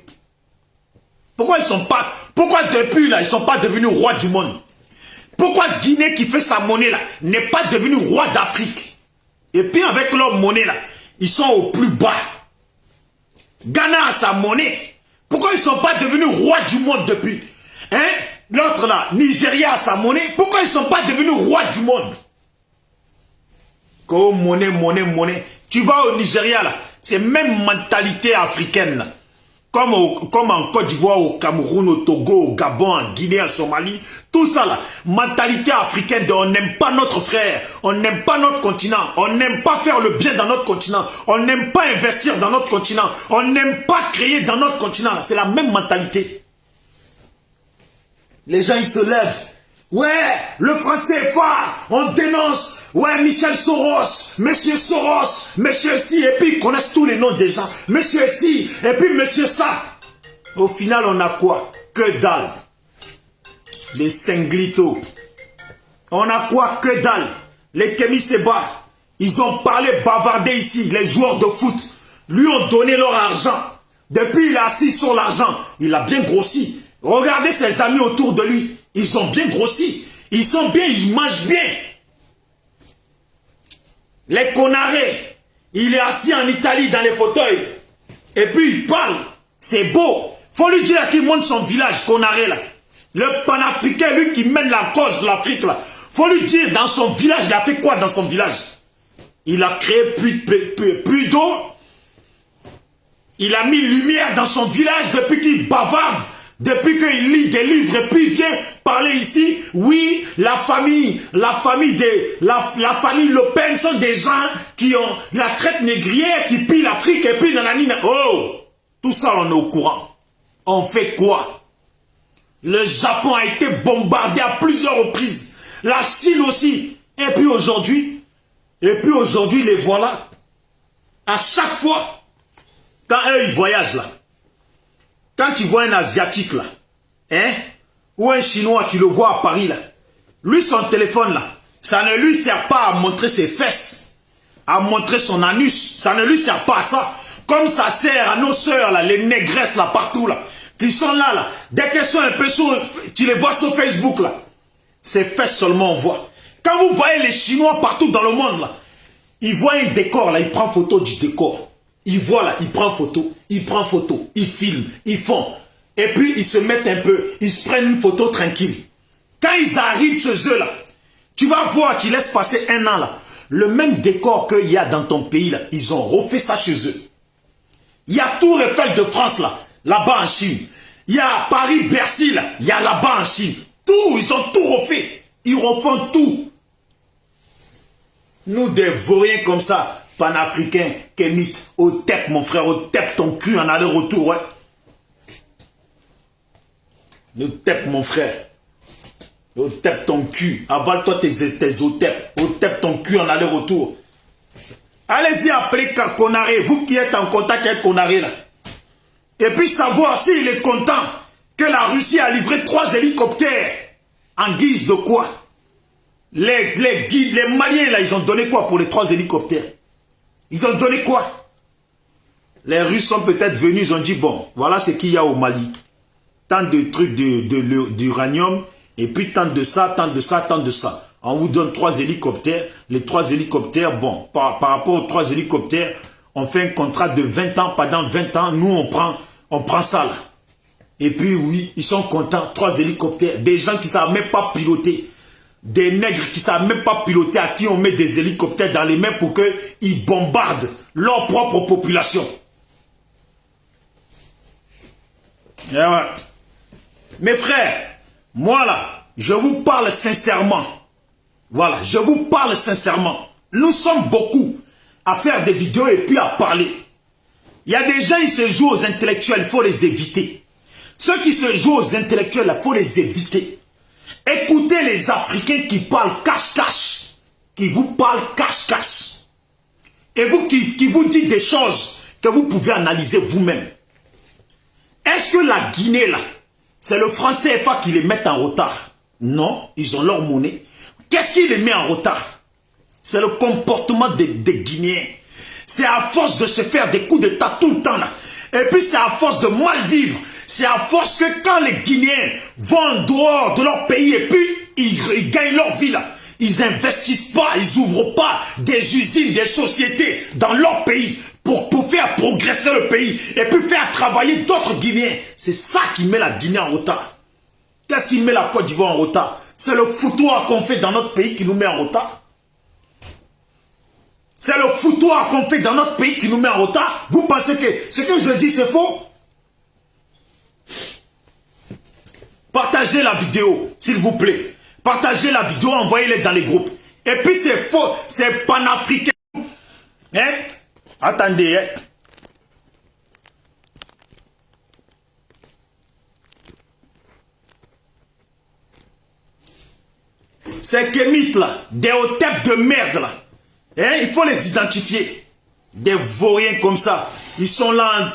[SPEAKER 1] Pourquoi depuis là ils sont pas devenus rois du monde? Pourquoi Guinée qui fait sa monnaie là n'est pas devenu roi d'Afrique? Et puis avec leur monnaie là, ils sont au plus bas. Ghana a sa monnaie. Pourquoi ils ne sont pas devenus rois du monde depuis? Hein? L'autre là, Nigeria a sa monnaie. Pourquoi ils ne sont pas devenus rois du monde? Oh, monnaie. Tu vas au Nigeria là, c'est même mentalité africaine là. Comme en Côte d'Ivoire, au Cameroun, au Togo, au Gabon, en Guinée, en Somalie, tout ça là, mentalité africaine de on n'aime pas notre frère, on n'aime pas notre continent, on n'aime pas faire le bien dans notre continent, on n'aime pas investir dans notre continent, on n'aime pas créer dans notre continent. C'est la même mentalité. Les gens ils se lèvent. Ouais, le franc CFA, on dénonce. Ouais, Michel Soros, Monsieur Soros, Monsieur si, et puis ils connaissent tous les noms des gens. Monsieur si, et puis Monsieur ça. Au final, on a quoi? Que dalle. Les cinglitos. On a quoi? Que dalle. Les Kémy Seba, ils ont parlé, bavardé ici, les joueurs de foot. Lui ont donné leur argent. Depuis, il est assis sur l'argent. Il a bien grossi. Regardez ses amis autour de lui. Ils ont bien grossi. Ils sont bien, ils mangent bien. Les connarés, il est assis en Italie dans les fauteuils. Et puis il parle. C'est beau. Faut lui dire qu'il monte son village, connaré là. Le panafricain, lui qui mène la cause de l'Afrique là. Faut lui dire dans son village, il a fait quoi dans son village? Il a créé plus d'eau. Il a mis lumière dans son village depuis qu'il bavarde. Depuis qu'il lit des livres et puis il vient parler ici, oui, la famille Le Pen sont des gens qui ont la traite négrière, qui pillent l'Afrique et puis nanani. Oh, tout ça on est au courant. On fait quoi? Le Japon a été bombardé à plusieurs reprises. La Chine aussi. Et puis aujourd'hui, les voilà. À chaque fois, quand eux, ils voyagent là, quand tu vois un Asiatique là, hein, ou un Chinois, tu le vois à Paris là, lui, son téléphone là, ça ne lui sert pas à montrer ses fesses, à montrer son anus. Ça ne lui sert pas à ça. Comme ça sert à nos sœurs là, les négresses là, partout là, qui sont là. Dès qu'elles sont un peu sur, tu les vois sur Facebook là. Ces fesses seulement on voit. Quand vous voyez les Chinois partout dans le monde là, ils voient un décor là, ils prennent photo du décor. Ils voient là, ils prennent photo, ils filment, ils font. Et puis ils se mettent un peu, ils se prennent une photo tranquille. Quand ils arrivent chez eux là, tu vas voir, tu laisses passer un an là, le même décor qu'il y a dans ton pays là, ils ont refait ça chez eux. Il y a Tour Eiffel de France là, là-bas en Chine. Il y a Paris-Bercy là, il y a là-bas en Chine. Tout, ils ont tout refait. Ils refont tout. Nous des vauriens comme ça, panafricains, kémites, au TEP mon frère, au TEP ton cul en aller-retour, ouais. Le TEP mon frère. Au TEP ton cul. Avale-toi tes au TEP ton cul en aller-retour. Allez-y appeler Konaré, vous qui êtes en contact avec Konaré là. Et puis savoir s'il est content que la Russie a livré 3 hélicoptères. En guise de quoi? Les Maliens là, ils ont donné quoi pour les 3 hélicoptères? Ils ont donné quoi? Les Russes sont peut-être venus, ils ont dit bon, voilà ce qu'il y a au Mali. Tant de trucs d'uranium, et puis tant de ça, tant de ça, tant de ça. On vous donne 3 hélicoptères. Les 3 hélicoptères, bon, par rapport aux 3 hélicoptères, on fait un contrat de 20 ans. Pendant 20 ans, nous, on prend ça là. Et puis oui, ils sont contents. 3 hélicoptères. Des gens qui ne savent même pas piloter. Des nègres qui ne savent même pas piloter, à qui on met des hélicoptères dans les mains pour qu'ils bombardent leur propre population. Et ouais. Mes frères, moi là, je vous parle sincèrement. Voilà, je vous parle sincèrement. Nous sommes beaucoup à faire des vidéos et puis à parler. Il y a des gens, ils se jouent aux intellectuels, il faut les éviter. Ceux qui se jouent aux intellectuels, il faut les éviter. Écoutez les Africains qui parlent cache-cache, qui vous parlent cache-cache. Et vous qui vous dites des choses que vous pouvez analyser vous-même. Est-ce que la Guinée là, c'est le franc CFA qui les met en retard? Non, ils ont leur monnaie. Qu'est-ce qui les met en retard? C'est le comportement des Guinéens. C'est à force de se faire des coups d'état tout le temps là. Et puis c'est à force de mal vivre. C'est à force que quand les Guinéens vont en dehors de leur pays et puis ils gagnent leur vie là, ils n'investissent pas, ils n'ouvrent pas des usines, des sociétés dans leur pays pour faire progresser le pays et puis faire travailler d'autres Guinéens. C'est ça qui met la Guinée en retard. Qu'est-ce qui met la Côte d'Ivoire en retard? C'est le foutoir qu'on fait dans notre pays qui nous met en retard. C'est le foutoir qu'on fait dans notre pays qui nous met en retard. Vous pensez que ce que je dis c'est faux? Partagez la vidéo, s'il vous plaît. Partagez la vidéo, envoyez-les dans les groupes. Et puis c'est faux, c'est panafricain. Hein? Attendez, hein? Ces kémites là, des hôtels de merde là, hein, il faut les identifier. Des vauriens comme ça, ils sont là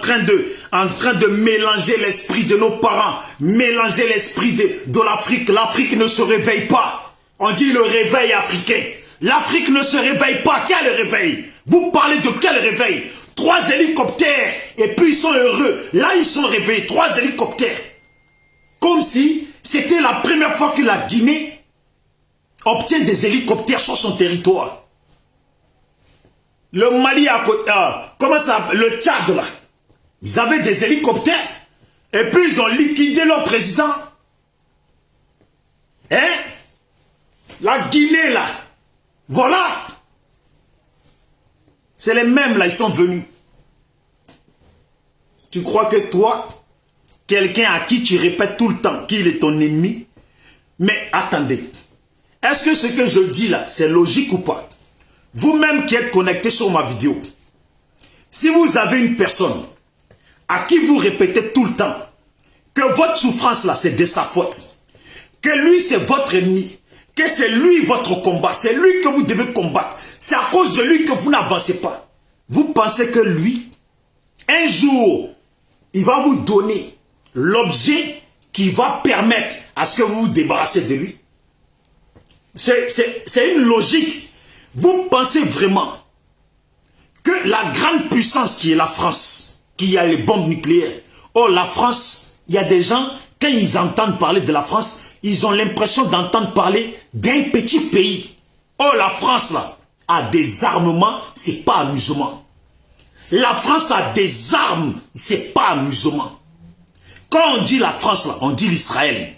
[SPEAKER 1] en train de mélanger l'esprit de nos parents, mélanger l'esprit de l'Afrique. L'Afrique ne se réveille pas. On dit le réveil africain. L'Afrique ne se réveille pas. Quel réveil? Vous parlez de quel réveil? 3 hélicoptères et puis ils sont heureux. Là ils sont réveillés, 3 hélicoptères. Comme si c'était la première fois que la Guinée obtient des hélicoptères sur son territoire. Le Mali à côté, comment ça, le Tchad là, ils avaient des hélicoptères et puis ils ont liquidé leur président. Hein? La Guinée là, voilà. C'est les mêmes là, ils sont venus. Tu crois que toi, quelqu'un à qui tu répètes tout le temps qu'il est ton ennemi? Mais attendez. Est-ce que ce que je dis là, c'est logique ou pas? Vous-même qui êtes connecté sur ma vidéo, si vous avez une personne à qui vous répétez tout le temps que votre souffrance là, c'est de sa faute. Que lui, c'est votre ennemi. Que c'est lui votre combat. C'est lui que vous devez combattre. C'est à cause de lui que vous n'avancez pas. Vous pensez que lui, un jour, il va vous donner l'objet qui va permettre à ce que vous vous débarrassez de lui. C'est une logique. Vous pensez vraiment que la grande puissance qui est la France, qui a les bombes nucléaires, oh la France, il y a des gens, quand ils entendent parler de la France, ils ont l'impression d'entendre parler d'un petit pays. Oh la France là, a des armements, c'est pas amusement. La France a des armes, c'est pas amusement. Quand on dit la France là, on dit l'Israël.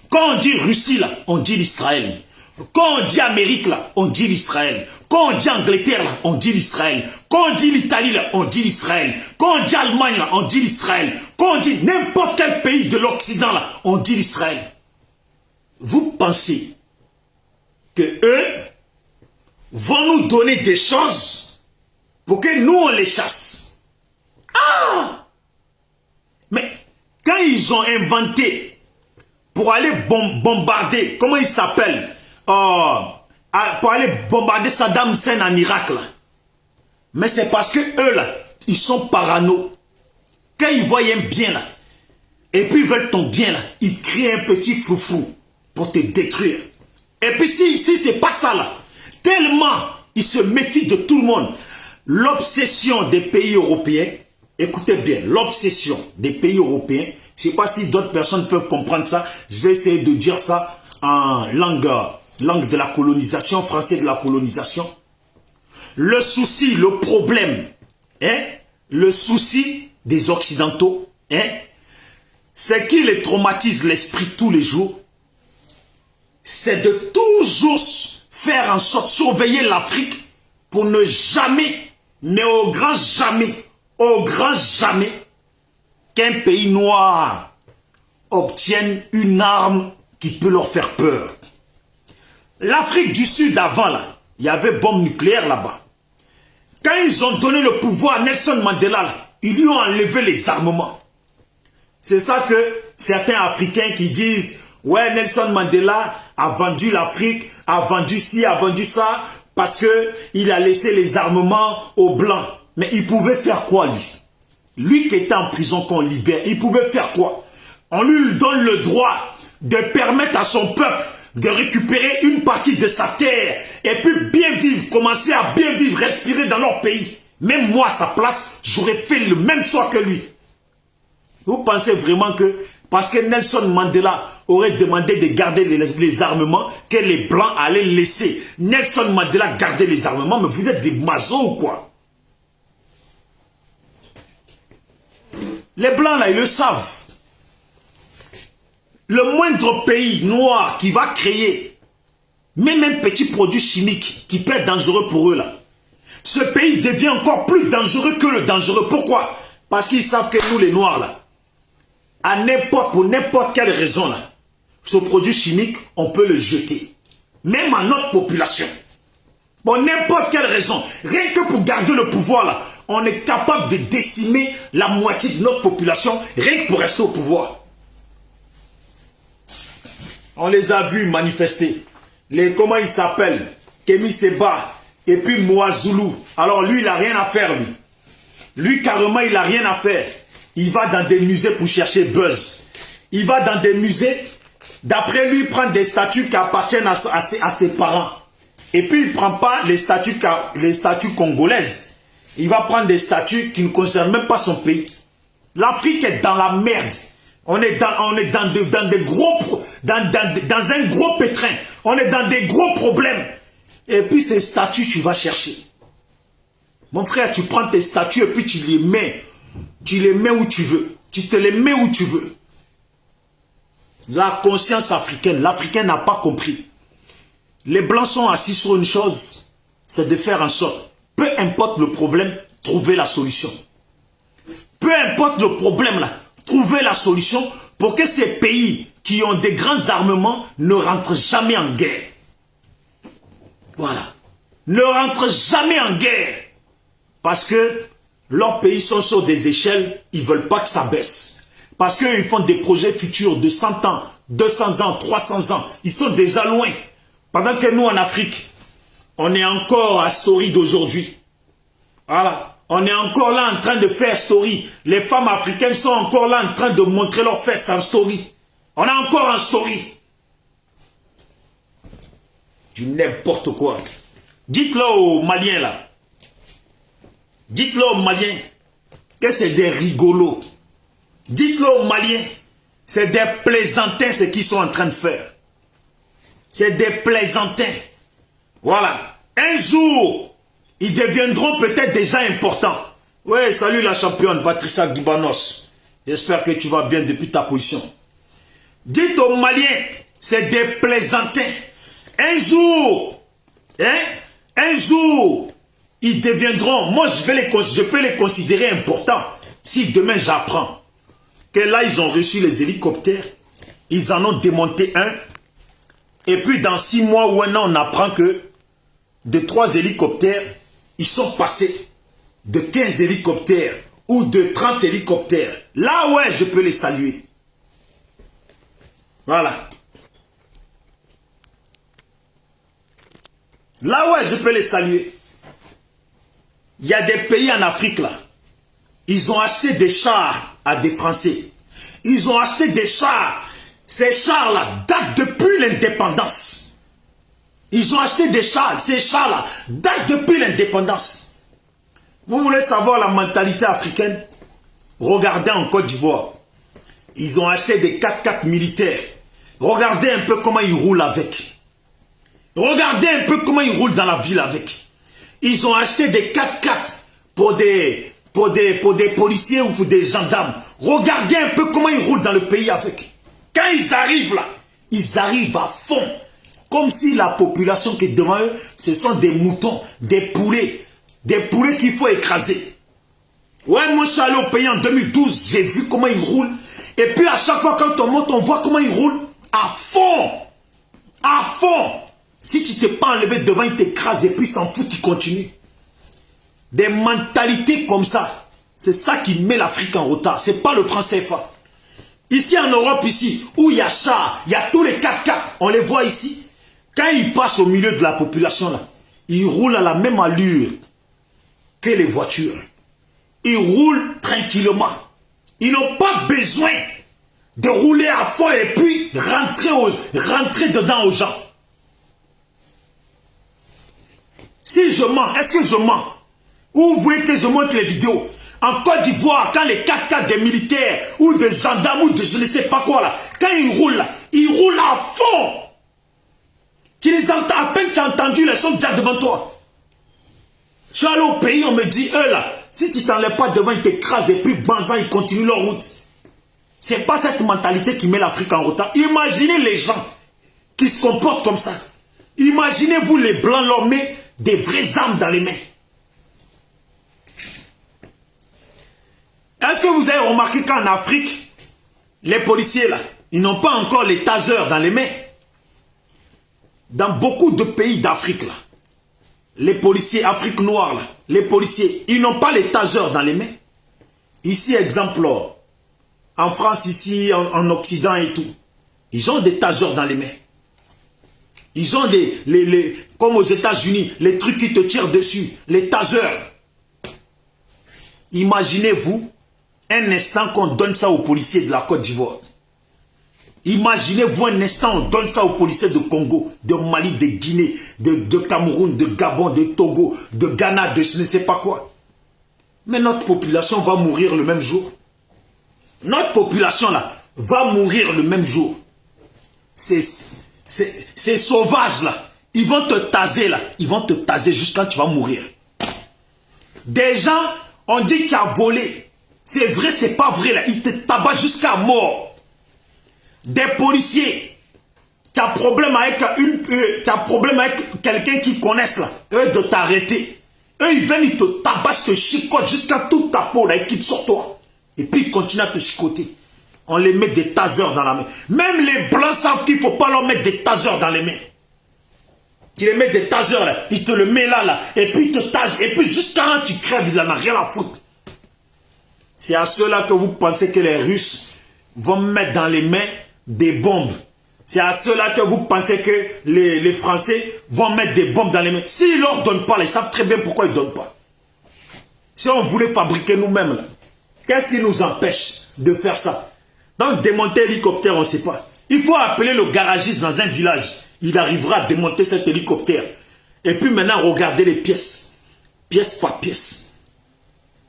[SPEAKER 1] Quand on dit Russie là, on dit l'Israël. Quand on dit Amérique là, on dit l'Israël. Quand on dit Angleterre là, on dit l'Israël. Quand on dit l'Italie là, on dit l'Israël. Quand on dit Allemagne là, on dit l'Israël. Quand on dit n'importe quel pays de l'Occident là, on dit l'Israël. Vous pensez que eux vont nous donner des choses pour que nous on les chasse? Ah! Mais quand ils ont inventé pour aller bombarder, comment il s'appelle? Pour aller bombarder Saddam Hussein en Irak là. Mais c'est parce que eux là, ils sont parano. Quand ils voient un bien là, et puis ils veulent ton bien là, ils créent un petit foufou pour te détruire. Et puis si c'est pas ça là, tellement ils se méfient de tout le monde. L'obsession des pays européens, écoutez bien, l'obsession des pays européens, je ne sais pas si d'autres personnes peuvent comprendre ça, je vais essayer de dire ça en langue de la colonisation, français de la colonisation. Le souci, le problème, le souci des Occidentaux, c'est qui les traumatise l'esprit tous les jours, c'est de toujours faire en sorte de surveiller l'Afrique pour ne jamais, mais au grand jamais, qu'un pays noir obtienne une arme qui peut leur faire peur. L'Afrique du Sud avant là, il y avait bombe nucléaire là-bas. Quand ils ont donné le pouvoir à Nelson Mandela, là, ils lui ont enlevé les armements. C'est ça que certains Africains qui disent ouais, Nelson Mandela a vendu l'Afrique, a vendu ci, a vendu ça, parce qu'il a laissé les armements aux Blancs. Mais il pouvait faire quoi lui? Lui qui était en prison qu'on libère, il pouvait faire quoi? On lui donne le droit de permettre à son peuple de récupérer une partie de sa terre et puis bien vivre, commencer à bien vivre, respirer dans leur pays. Même moi, à sa place, j'aurais fait le même choix que lui. Vous pensez vraiment que parce que Nelson Mandela aurait demandé de garder les armements, que les Blancs allaient laisser Nelson Mandela garder les armements? Mais vous êtes des masos ou quoi? Les Blancs là, ils le savent. Le moindre pays noir qui va créer même un petit produit chimique qui peut être dangereux pour eux là, ce pays devient encore plus dangereux que le dangereux. Pourquoi? Parce qu'ils savent que nous les noirs là, pour n'importe quelle raison là, ce produit chimique, on peut le jeter. Même à notre population. Pour n'importe quelle raison. Rien que pour garder le pouvoir là, on est capable de décimer la moitié de notre population, rien que pour rester au pouvoir. On les a vus manifester. Comment il s'appelle? Kémy Seba. Et puis Moazoulou. Alors lui, il n'a rien à faire, lui. Lui, carrément, il n'a rien à faire. Il va dans des musées pour chercher buzz. Il va dans des musées. D'après lui, il prend des statues qui appartiennent à ses parents. Et puis, il ne prend pas les statues congolaises. Il va prendre des statues qui ne concernent même pas son pays. L'Afrique est dans la merde. On est dans un gros pétrin. On est dans des gros problèmes. Et puis ces statues, tu vas chercher. Mon frère, tu prends tes statues et puis tu les mets. Tu les mets où tu veux. Tu te les mets où tu veux. La conscience africaine, l'Africain n'a pas compris. Les Blancs sont assis sur une chose, c'est de faire en sorte, peu importe le problème, trouver la solution. Peu importe le problème là, trouver la solution pour que ces pays qui ont des grands armements ne rentrent jamais en guerre. Voilà. Ne rentrent jamais en guerre. Parce que leurs pays sont sur des échelles, ils ne veulent pas que ça baisse. Parce qu'ils font des projets futurs de 100 ans, 200 ans, 300 ans. Ils sont déjà loin. Pendant que nous, en Afrique, on est encore à story d'aujourd'hui. Voilà. On est encore là en train de faire story. Les femmes africaines sont encore là en train de montrer leurs fesses en story. On est encore en story. Du n'importe quoi. Dites-le aux Maliens là. Dites-le aux Maliens que c'est des rigolos. Dites-le aux Maliens, c'est des plaisantins ce qu'ils sont en train de faire. C'est des plaisantins. Voilà. Un jour, ils deviendront peut-être déjà importants. Oui, salut la championne Patricia Guibanos. J'espère que tu vas bien depuis ta position. Dites aux Maliens, c'est des plaisantins. Un jour, ils deviendront, moi je peux les considérer importants. Si demain j'apprends que là ils ont reçu les hélicoptères, ils en ont démonté un, et puis dans 6 mois ou 1 an, on apprend que de 3 hélicoptères, ils sont passés de 15 hélicoptères ou de 30 hélicoptères. Là, ouais, je peux les saluer. Voilà. Là, ouais, je peux les saluer. Il y a des pays en Afrique, là. Ils ont acheté des chars à des Français. Ils ont acheté des chars. Ces chars-là datent depuis l'indépendance. Ils ont acheté des chars. Ces chars-là datent depuis l'indépendance. Vous voulez savoir la mentalité africaine? Regardez en Côte d'Ivoire. Ils ont acheté des 4x4 militaires. Regardez un peu comment ils roulent avec. Regardez un peu comment ils roulent dans la ville avec. Ils ont acheté des 4x4 pour des policiers ou pour des gendarmes. Regardez un peu comment ils roulent dans le pays avec. Quand ils arrivent là, ils arrivent à fond. Comme si la population qui est devant eux, ce sont des moutons, des poulets qu'il faut écraser. Ouais, moi je suis allé au pays en 2012, j'ai vu comment ils roulent. Et puis à chaque fois quand on monte, on voit comment ils roulent à fond. À fond. Si tu ne t'es pas enlevé devant, ils t'écrasent et puis ils s'en foutent, ils continuent. Des mentalités comme ça, c'est ça qui met l'Afrique en retard. Ce n'est pas le franc CFA. Ici en Europe, ici, où il y a chars, il y a tous les 4x4, on les voit ici. Quand ils passent au milieu de la population, là, ils roulent à la même allure que les voitures. Ils roulent tranquillement. Ils n'ont pas besoin de rouler à fond et puis rentrer dedans aux gens. Si je mens, est-ce que je mens? Ou vous voulez que je montre les vidéos? En Côte d'Ivoire, quand les 4x4 des militaires ou des gendarmes ou de je ne sais pas quoi là, quand ils roulent à fond. Tu les entends, à peine tu as entendu, ils sont déjà devant toi. Je suis allé au pays, on me dit, eux là, si tu t'enlèves pas devant, ils t'écrasent et puis banzan, ils continuent leur route. C'est pas cette mentalité qui met l'Afrique en retard. Imaginez les gens qui se comportent comme ça. Imaginez-vous les blancs leur mettre des vraies armes dans les mains. Est-ce que vous avez remarqué qu'en Afrique, les policiers là, ils n'ont pas encore les tasers dans les mains? Dans beaucoup de pays d'Afrique là, les policiers, Afrique noire là, les policiers, ils n'ont pas les tasers dans les mains. Ici, exemple, en France, ici, en Occident et tout, ils ont des tasers dans les mains. Ils ont comme aux États-Unis, les trucs qui te tirent dessus, les tasers. Imaginez-vous un instant qu'on donne ça aux policiers de la Côte d'Ivoire. Imaginez-vous un instant, on donne ça aux policiers de Congo, de Mali, de Guinée, de Cameroun, de Gabon, de Togo, de Ghana, de je ne sais pas quoi. Mais notre population va mourir le même jour. Notre population là va mourir le même jour. Ces sauvages là, ils vont te taser là. Ils vont te taser jusqu'à quand tu vas mourir. Des gens, on dit que tu as volé. C'est vrai, c'est pas vrai là. Ils te tabassent jusqu'à mort. Des policiers, tu as problème avec quelqu'un qui connaissent là, eux de t'arrêter. Eux ils viennent, ils te tabassent, te chicotent jusqu'à toute ta peau là, ils quittent sur toi. Et puis ils continuent à te chicoter. On les met des tasers dans la main. Même les blancs savent qu'il ne faut pas leur mettre des tasers dans les mains. Tu les mets des tasers là, ils te le mettent là, et puis ils te tasent, et puis jusqu'à quand tu crèves, ils n'en ont rien à foutre. C'est à cela que vous pensez que les Russes, vont mettre dans les mains des bombes. C'est à cela que vous pensez que les Français vont mettre des bombes dans les mains. S'ils ne leur donnent pas, ils savent très bien pourquoi ils ne donnent pas. Si on voulait fabriquer nous-mêmes, qu'est-ce qui nous empêche de faire ça? Donc démonter l'hélicoptère, on ne sait pas. Il faut appeler le garagiste dans un village. Il arrivera à démonter cet hélicoptère. Et puis maintenant, regardez les pièces. Pièce par pièce.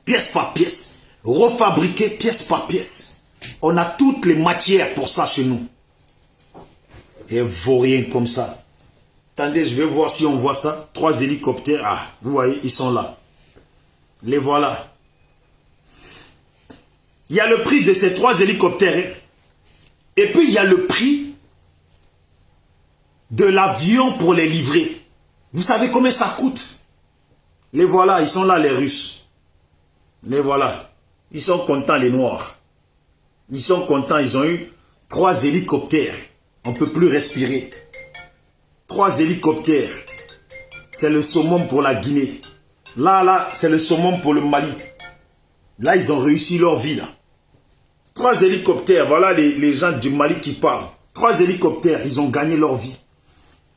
[SPEAKER 1] Pièce par pièce. Refabriquer pièce par pièce. On a toutes les matières pour ça chez nous. Et vaurien comme ça. Attendez, je vais voir si on voit ça. 3 hélicoptères. Ah, vous voyez, ils sont là. Les voilà. Il y a le prix de ces 3 hélicoptères. Et puis, il y a le prix de l'avion pour les livrer. Vous savez combien ça coûte? Les voilà, ils sont là, les Russes. Les voilà. Ils sont contents, les Noirs. Ils sont contents, ils ont eu 3 hélicoptères. On ne peut plus respirer. 3 hélicoptères. C'est le summum pour la Guinée. Là, c'est le summum pour le Mali. Là, ils ont réussi leur vie, là. 3 hélicoptères, voilà les gens du Mali qui parlent. 3 hélicoptères, ils ont gagné leur vie.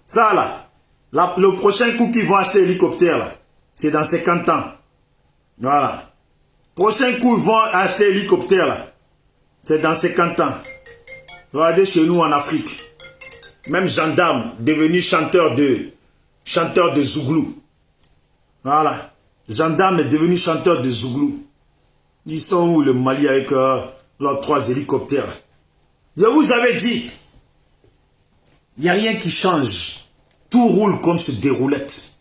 [SPEAKER 1] Ça, là, le prochain coup qu'ils vont acheter hélicoptère, là, c'est dans 50 ans. Voilà. Prochain coup, ils vont acheter hélicoptère, là, c'est dans 50 ans. Regardez chez nous en Afrique. Même gendarme, devenu chanteur de Zouglou. Voilà. Gendarme est devenu chanteur de Zouglou. Ils sont où le Mali avec leurs 3 hélicoptères? Je vous avais dit, il n'y a rien qui change. Tout roule comme ce déroulette.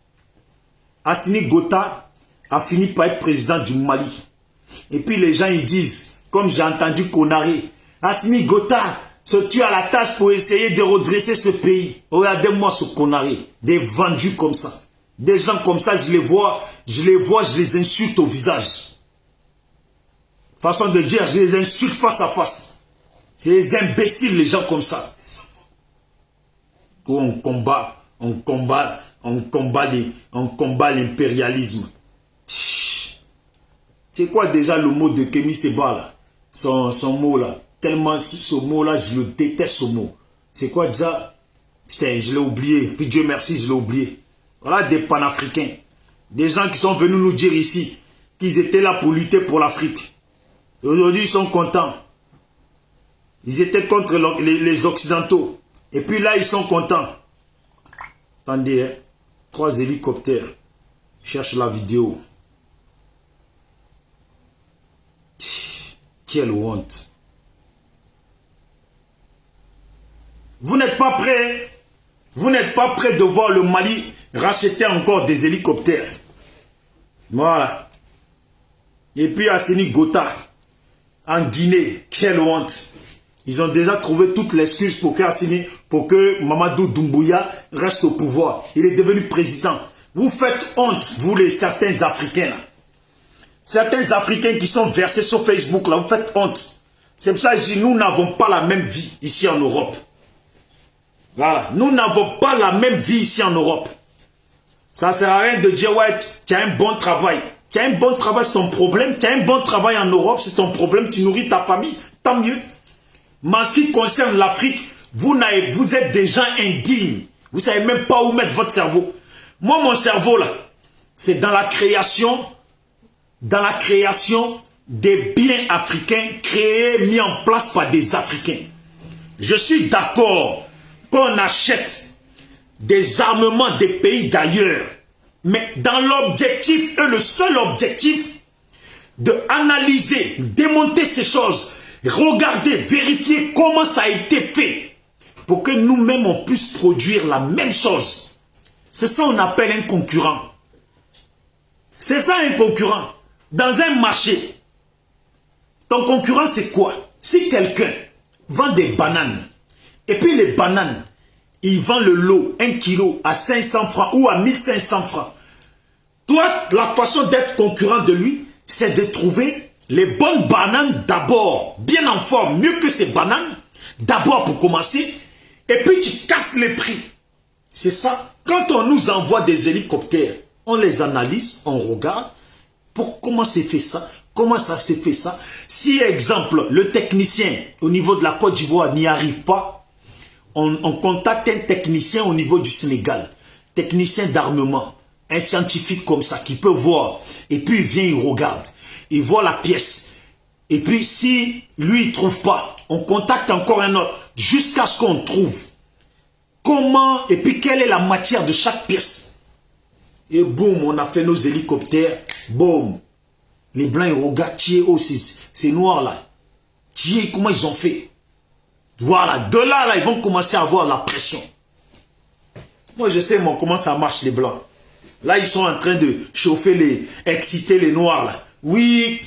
[SPEAKER 1] Assimi Gota a fini par être président du Mali. Et puis les gens ils disent, comme j'ai entendu Konaré, Assimi Gota se tue à la tâche pour essayer de redresser ce pays. Regardez-moi ce Konaré, des vendus comme ça. Des gens comme ça, je les insulte au visage. Façon de dire, je les insulte face à face. C'est des imbéciles, les gens comme ça. On combat l'impérialisme. C'est quoi déjà le mot de Kémy Séba là? Son mot là. Tellement ce mot là, je le déteste ce mot. C'est quoi déjà? Putain, je l'ai oublié. Puis Dieu merci, je l'ai oublié. Voilà des panafricains. Des gens qui sont venus nous dire ici qu'ils étaient là pour lutter pour l'Afrique. Aujourd'hui, ils sont contents. Ils étaient contre les Occidentaux. Et puis là, ils sont contents. Attendez, hein? 3 hélicoptères. Cherche la vidéo. Quelle honte. Vous n'êtes pas prêts. Vous n'êtes pas prêts de voir le Mali racheter encore des hélicoptères. Voilà. Et puis Assimi Gota, en Guinée, quelle honte. Ils ont déjà trouvé toute l'excuse pour que Mamadou Doumbouya reste au pouvoir. Il est devenu président. Vous faites honte, vous certains Africains là. Certains Africains qui sont versés sur Facebook là, vous faites honte. C'est pour ça que je dis, nous n'avons pas la même vie ici en Europe. Voilà, nous n'avons pas la même vie ici en Europe. Ça ne sert à rien de dire, ouais, tu as un bon travail. Tu as un bon travail, c'est ton problème. Tu as un bon travail en Europe, c'est ton problème. Tu nourris ta famille, tant mieux. Mais en ce qui concerne l'Afrique, vous êtes des gens indignes. Vous ne savez même pas où mettre votre cerveau. Moi, mon cerveau, là, c'est dans la création des biens africains créés, mis en place par des Africains. Je suis d'accord qu'on achète des armements des pays d'ailleurs, mais dans l'objectif, et le seul objectif, de analyser, démonter ces choses, regarder, vérifier comment ça a été fait, pour que nous-mêmes on puisse produire la même chose. C'est ça qu'on appelle un concurrent. C'est ça un concurrent. Dans un marché, ton concurrent c'est quoi? Si quelqu'un vend des bananes, et puis les bananes, il vend le lot, 1 kilo à 500 francs ou à 1500 francs. Toi, la façon d'être concurrent de lui, c'est de trouver les bonnes bananes d'abord, bien en forme, mieux que ces bananes, d'abord pour commencer, et puis tu casses les prix. C'est ça. Quand on nous envoie des hélicoptères, on les analyse, on regarde, pour comment c'est fait ça, Comment ça s'est fait ça? Si, exemple, le technicien au niveau de la Côte d'Ivoire n'y arrive pas, on contacte un technicien au niveau du Sénégal, technicien d'armement, un scientifique comme ça, qui peut voir. Et puis il vient, il regarde, il voit la pièce. Et puis si lui, il ne trouve pas, on contacte encore un autre, jusqu'à ce qu'on trouve. Comment, et puis quelle est la matière de chaque pièce. Et boum, on a fait nos hélicoptères, boum. Les blancs, ils regardent, tiens, oh, ces noirs là. Tiens, comment ils ont fait? Voilà, de là, ils vont commencer à avoir la pression. Moi, je sais, moi, comment ça marche, les blancs. Là, ils sont en train de chauffer, exciter les noirs là. Oui,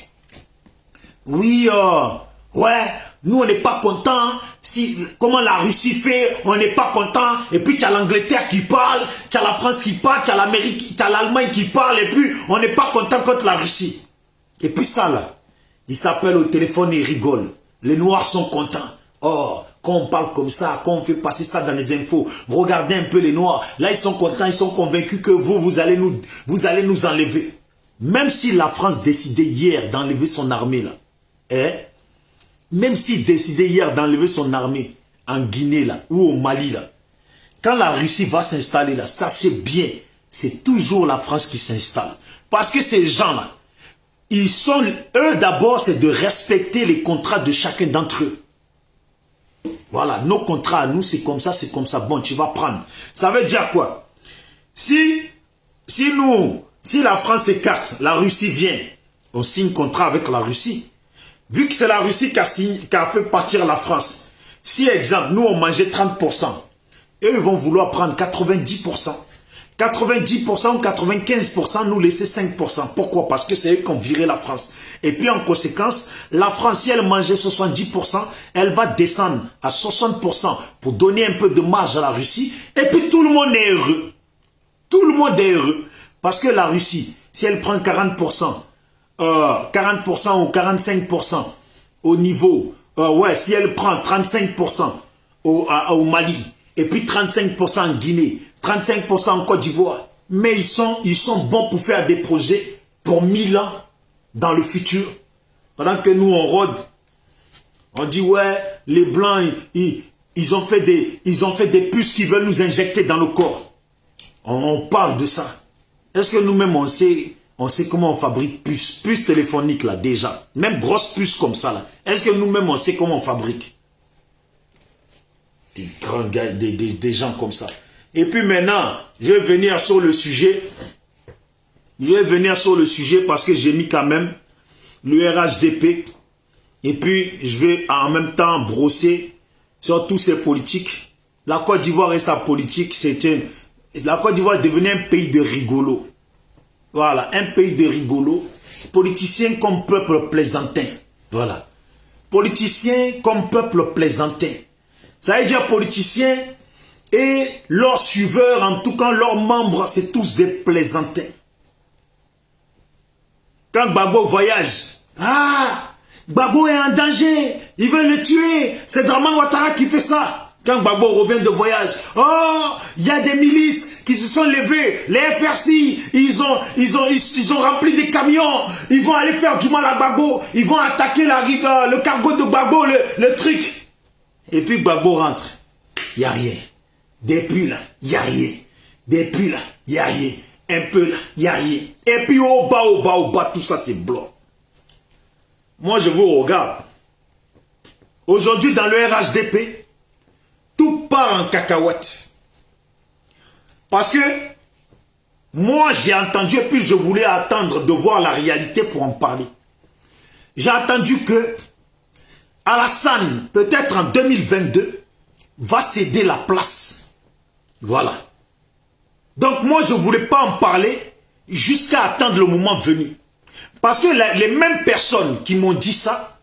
[SPEAKER 1] ouais, nous, on n'est pas content. Si, comment la Russie fait, on n'est pas content. Et puis, tu as l'Angleterre qui parle, tu as la France qui parle, tu as l'Amérique, tu as l'Allemagne qui parle. Et puis, on n'est pas content contre la Russie. Et puis ça là, ils s'appellent au téléphone et ils rigolent. Les noirs sont contents. Oh, quand on parle comme ça, quand on fait passer ça dans les infos, regardez un peu les noirs. Là, ils sont contents, ils sont convaincus que vous allez nous enlever. Même si la France décidait hier d'enlever son armée là, même s'il décidait hier d'enlever son armée en Guinée là, ou au Mali là, quand la Russie va s'installer là, sachez bien, c'est toujours la France qui s'installe. Parce que ces gens là, eux d'abord, c'est de respecter les contrats de chacun d'entre eux. Voilà, nos contrats à nous, c'est comme ça, bon, tu vas prendre. Ça veut dire quoi? Si la France s'écarte, la Russie vient, on signe contrat avec la Russie. Vu que c'est la Russie qui a fait partir la France. Si, exemple, nous, on mangeait 30%, eux, ils vont vouloir prendre 90%. 90% ou 95%, nous laisser 5%. Pourquoi? Parce que c'est eux qui ont viré la France. Et puis en conséquence, la France, si elle mangeait 70%, elle va descendre à 60% pour donner un peu de marge à la Russie. Et puis tout le monde est heureux. Tout le monde est heureux. Parce que la Russie, si elle prend 40% ou 45% au niveau, si elle prend 35% au Mali, et puis 35% en Guinée, 35% en Côte d'Ivoire. Mais ils sont bons pour faire des projets pour 1000 ans dans le futur. Pendant que nous, on rôde. On dit, ouais, les Blancs, ils ont fait des puces qui veulent nous injecter dans le corps. On parle de ça. Est-ce que nous-mêmes, on sait comment on fabrique puces téléphoniques, là, déjà. Même grosses puces comme ça, là. Est-ce que nous-mêmes, on sait comment on fabrique? Des grands gars, des gens comme ça. Et puis maintenant, je vais venir sur le sujet. Je vais venir sur le sujet parce que j'ai mis quand même le RHDP. Et puis, je vais en même temps brosser sur tous ces politiques. La Côte d'Ivoire et sa politique, la Côte d'Ivoire est devenue un pays de rigolos. Voilà, un pays de rigolos. Politiciens comme peuple plaisantin. Voilà. Politiciens comme peuple plaisantin. Ça veut dire politiciens et leurs suiveurs, en tout cas leurs membres, c'est tous des plaisantins. Quand Gbagbo voyage, Gbagbo est en danger, ils veulent le tuer, c'est Dramane Ouattara qui fait ça. Quand Gbagbo revient de voyage, il y a des milices qui se sont levées, les FRC, ils ont rempli des camions, ils vont aller faire du mal à Gbagbo, ils vont attaquer le cargo de Gbagbo, le truc. Et puis Gbagbo rentre, il n'y a rien. Depuis là, il n'y a rien. Depuis là, il n'y a rien. Un peu là, il n'y a rien. Et puis au bas, tout ça c'est blanc. Moi je vous regarde. Aujourd'hui dans le RHDP, tout part en cacahuète. Parce que moi j'ai entendu, et puis je voulais attendre de voir la réalité pour en parler. J'ai entendu que Alassane, peut-être en 2022, va céder la place. Voilà. Donc moi, je ne voulais pas en parler jusqu'à attendre le moment venu. Parce que les mêmes personnes qui m'ont dit ça,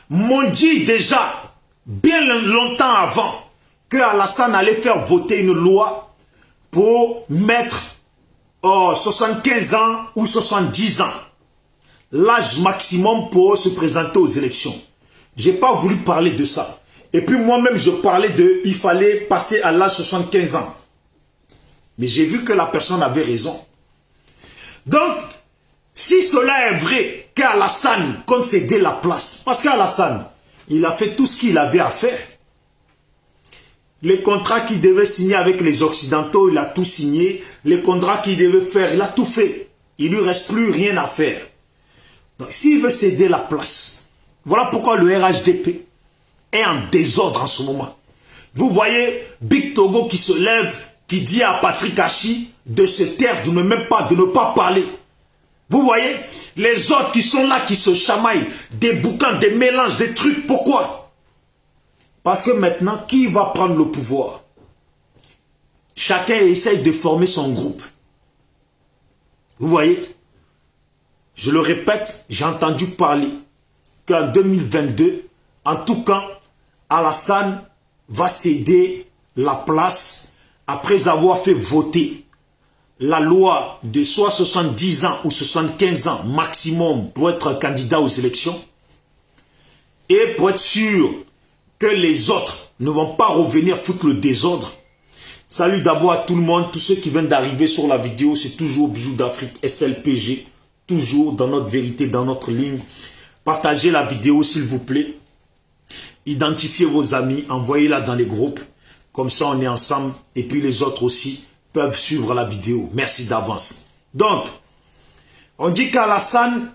[SPEAKER 1] m'ont dit déjà, bien longtemps avant, que Alassane allait faire voter une loi pour mettre 75 ans ou 70 ans. L'âge maximum pour se présenter aux élections. Je n'ai pas voulu parler de ça. Et puis moi-même, je parlais il fallait passer à l'âge 75 ans. Mais j'ai vu que la personne avait raison. Donc, si cela est vrai, qu'Alassane compte céder la place. Parce qu'Alassane, il a fait tout ce qu'il avait à faire. Les contrats qu'il devait signer avec les Occidentaux, il a tout signé. Les contrats qu'il devait faire, il a tout fait. Il ne lui reste plus rien à faire. Donc s'il veut céder la place, voilà pourquoi le RHDP est en désordre en ce moment. Vous voyez Big Togo qui se lève, qui dit à Patrick Hachi de se taire, de ne pas parler. Vous voyez les autres qui sont là, qui se chamaillent, des boucans, des mélanges, des trucs. Pourquoi? Parce que maintenant, qui va prendre le pouvoir? Chacun essaye de former son groupe. Vous voyez? Je le répète, j'ai entendu parler qu'en 2022, en tout cas, Alassane va céder la place après avoir fait voter la loi de soit 70 ans ou 75 ans maximum pour être candidat aux élections et pour être sûr que les autres ne vont pas revenir foutre le désordre. Salut d'abord à tout le monde, tous ceux qui viennent d'arriver sur la vidéo, c'est toujours Bijoux d'Afrique SLPG, toujours dans notre vérité, dans notre ligne. Partagez la vidéo s'il vous plaît. Identifiez vos amis, envoyez-la dans les groupes. Comme ça, on est ensemble. Et puis les autres aussi peuvent suivre la vidéo. Merci d'avance. Donc, on dit qu'Alassane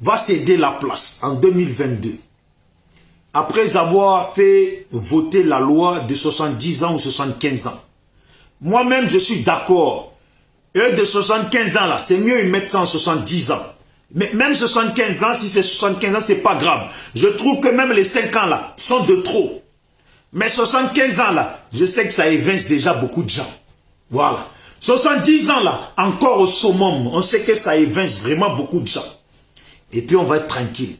[SPEAKER 1] va céder la place en 2022. Après avoir fait voter la loi de 70 ans ou 75 ans. Moi-même, je suis d'accord. Eux de 75 ans, là, c'est mieux ils mettent ça en 70 ans. Mais même 75 ans, si c'est 75 ans, c'est pas grave. Je trouve que même les 5 ans, là, sont de trop. Mais 75 ans, là, je sais que ça évince déjà beaucoup de gens. Voilà. 70 ans, là, encore au summum, on sait que ça évince vraiment beaucoup de gens. Et puis, on va être tranquille.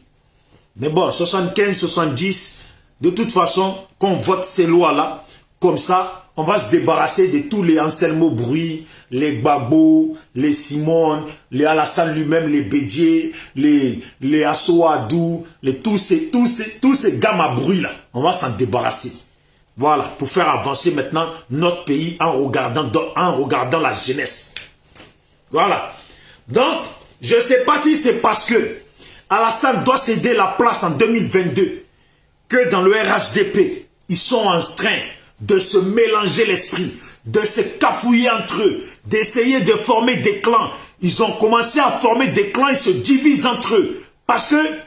[SPEAKER 1] Mais bon, 75, 70, de toute façon, qu'on vote ces lois-là, comme ça, on va se débarrasser de tous les Anselmo Bruit, les Gbagbo, les Simone, les Alassane lui-même, les Bédier, les Assoadou, tous ces gammes à bruit là. On va s'en débarrasser. Voilà, pour faire avancer maintenant notre pays en regardant la jeunesse. Voilà. Donc, je ne sais pas si c'est parce que Alassane doit céder la place en 2022 que dans le RHDP, ils sont en train de se mélanger l'esprit, de se cafouiller entre eux, d'essayer de former des clans. Ils ont commencé à former des clans, ils se divisent entre eux. Parce que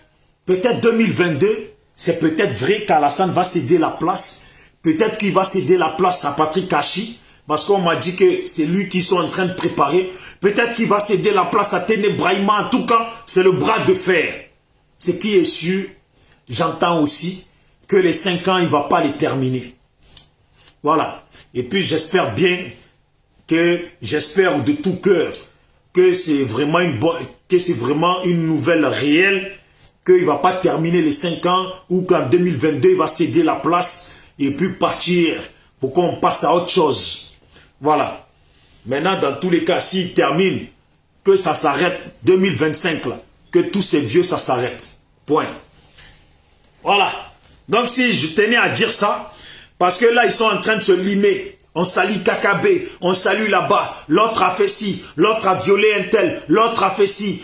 [SPEAKER 1] peut-être 2022, c'est peut-être vrai qu'Alassane va céder la place. Peut-être qu'il va céder la place à Patrick Hachi, parce qu'on m'a dit que c'est lui qui sont en train de préparer. Peut-être qu'il va céder la place à Téné Brahima. En tout cas, c'est le bras de fer. Ce qui est sûr, j'entends aussi que les 5 ans, il ne va pas les terminer. Voilà. Et puis, j'espère bien j'espère de tout cœur que c'est vraiment une nouvelle réelle, qu'il ne va pas terminer les 5 ans ou qu'en 2022, il va céder la place et puis partir pour qu'on passe à autre chose. Voilà. Maintenant, dans tous les cas, s'il termine, que ça s'arrête 2025, là, que tous ces vieux, ça s'arrête. Point. Voilà. Donc, si je tenais à dire ça, parce que là, ils sont en train de se limer. On salue Kakabé, on salue là-bas. L'autre a fait ci, l'autre a violé un tel, l'autre a fait ci.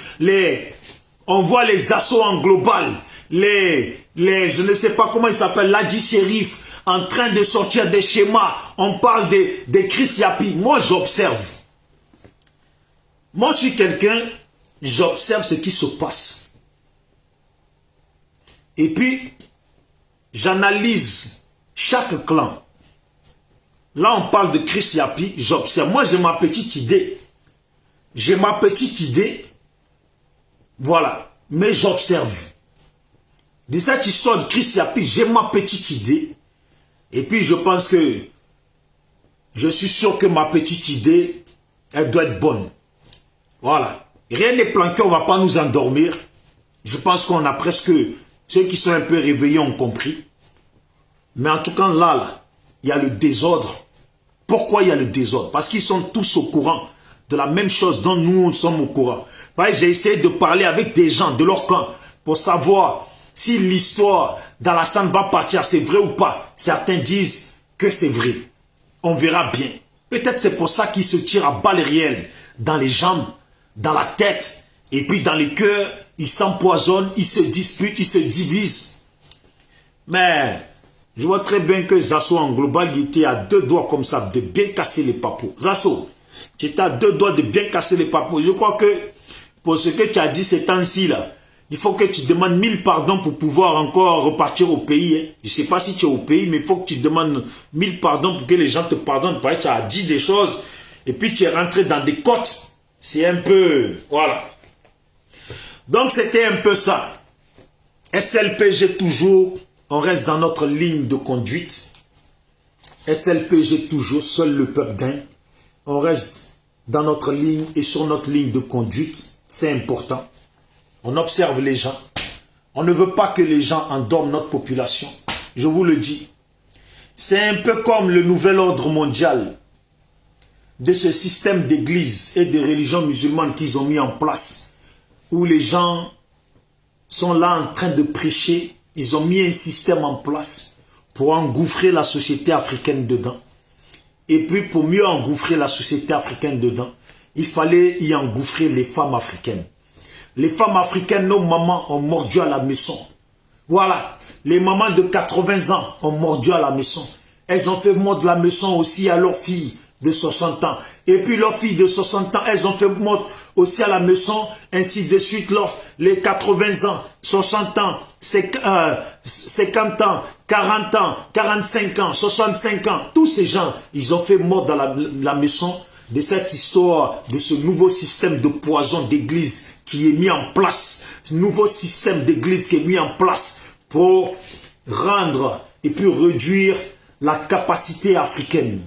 [SPEAKER 1] On voit les assauts en global. Je ne sais pas comment ils s'appellent, Ladi Shérif, en train de sortir des schémas. On parle de Chris Yapi. Moi, j'observe. Moi, je suis quelqu'un, j'observe ce qui se passe. Et puis, j'analyse chaque clan. Là, on parle de Chris Yapi, j'observe. Moi, j'ai ma petite idée. J'ai ma petite idée. Voilà. Mais j'observe. De cette histoire de Chris Yapi, j'ai ma petite idée. Et puis, je pense que je suis sûr que ma petite idée, elle doit être bonne. Voilà. Rien n'est planqué, on ne va pas nous endormir. Je pense qu'on a presque... Ceux qui sont un peu réveillés ont compris. Mais en tout cas, là, il y a le désordre. Pourquoi il y a le désordre? Parce qu'ils sont tous au courant de la même chose dont nous sommes au courant. J'ai essayé de parler avec des gens de leur camp pour savoir si l'histoire d'Alassane va partir, c'est vrai ou pas. Certains disent que c'est vrai. On verra bien. Peut-être c'est pour ça qu'ils se tirent à balles réelles dans les jambes, dans la tête, et puis dans les cœurs. ils s'empoisonnent, ils se disputent, ils se divisent. Mais je vois très bien que Zasso en global, il était à 2 doigts comme ça de bien casser les papous. Zasso, tu étais à 2 doigts de bien casser les papous. Je crois que pour ce que tu as dit ces temps-ci là, il faut que tu demandes 1000 pardons pour pouvoir encore repartir au pays. Hein. Je ne sais pas si tu es au pays, mais il faut que tu demandes 1000 pardons pour que les gens te pardonnent. Parce que tu as dit des choses et puis tu es rentré dans des côtes. C'est un peu... Voilà. Donc c'était un peu ça. SLPG toujours, on reste dans notre ligne de conduite. SLPG toujours, seul le peuple gagne. On reste dans notre ligne et sur notre ligne de conduite. C'est important. On observe les gens. On ne veut pas que les gens endorment notre population. Je vous le dis. C'est un peu comme le nouvel ordre mondial de ce système d'église et de religions musulmanes qu'ils ont mis en place, où les gens sont là en train de prêcher. Ils ont mis un système en place pour engouffrer la société africaine dedans. Et puis pour mieux engouffrer la société africaine dedans, il fallait y engouffrer les femmes africaines. Les femmes africaines, nos mamans ont mordu à la maison. Voilà, les mamans de 80 ans ont mordu à la maison. Elles ont fait mordre la maison aussi à leurs filles de 60 ans. Et puis leurs filles de 60 ans, elles ont fait mordre aussi à la maison, ainsi de suite. Les 80 ans, 60 ans, 50 ans, 40 ans, 45 ans, 65 ans, tous ces gens, ils ont fait mordre à la maison de cette histoire, de ce nouveau système de poison d'église qui est mis en place, ce nouveau système d'église qui est mis en place pour rendre et puis réduire la capacité africaine.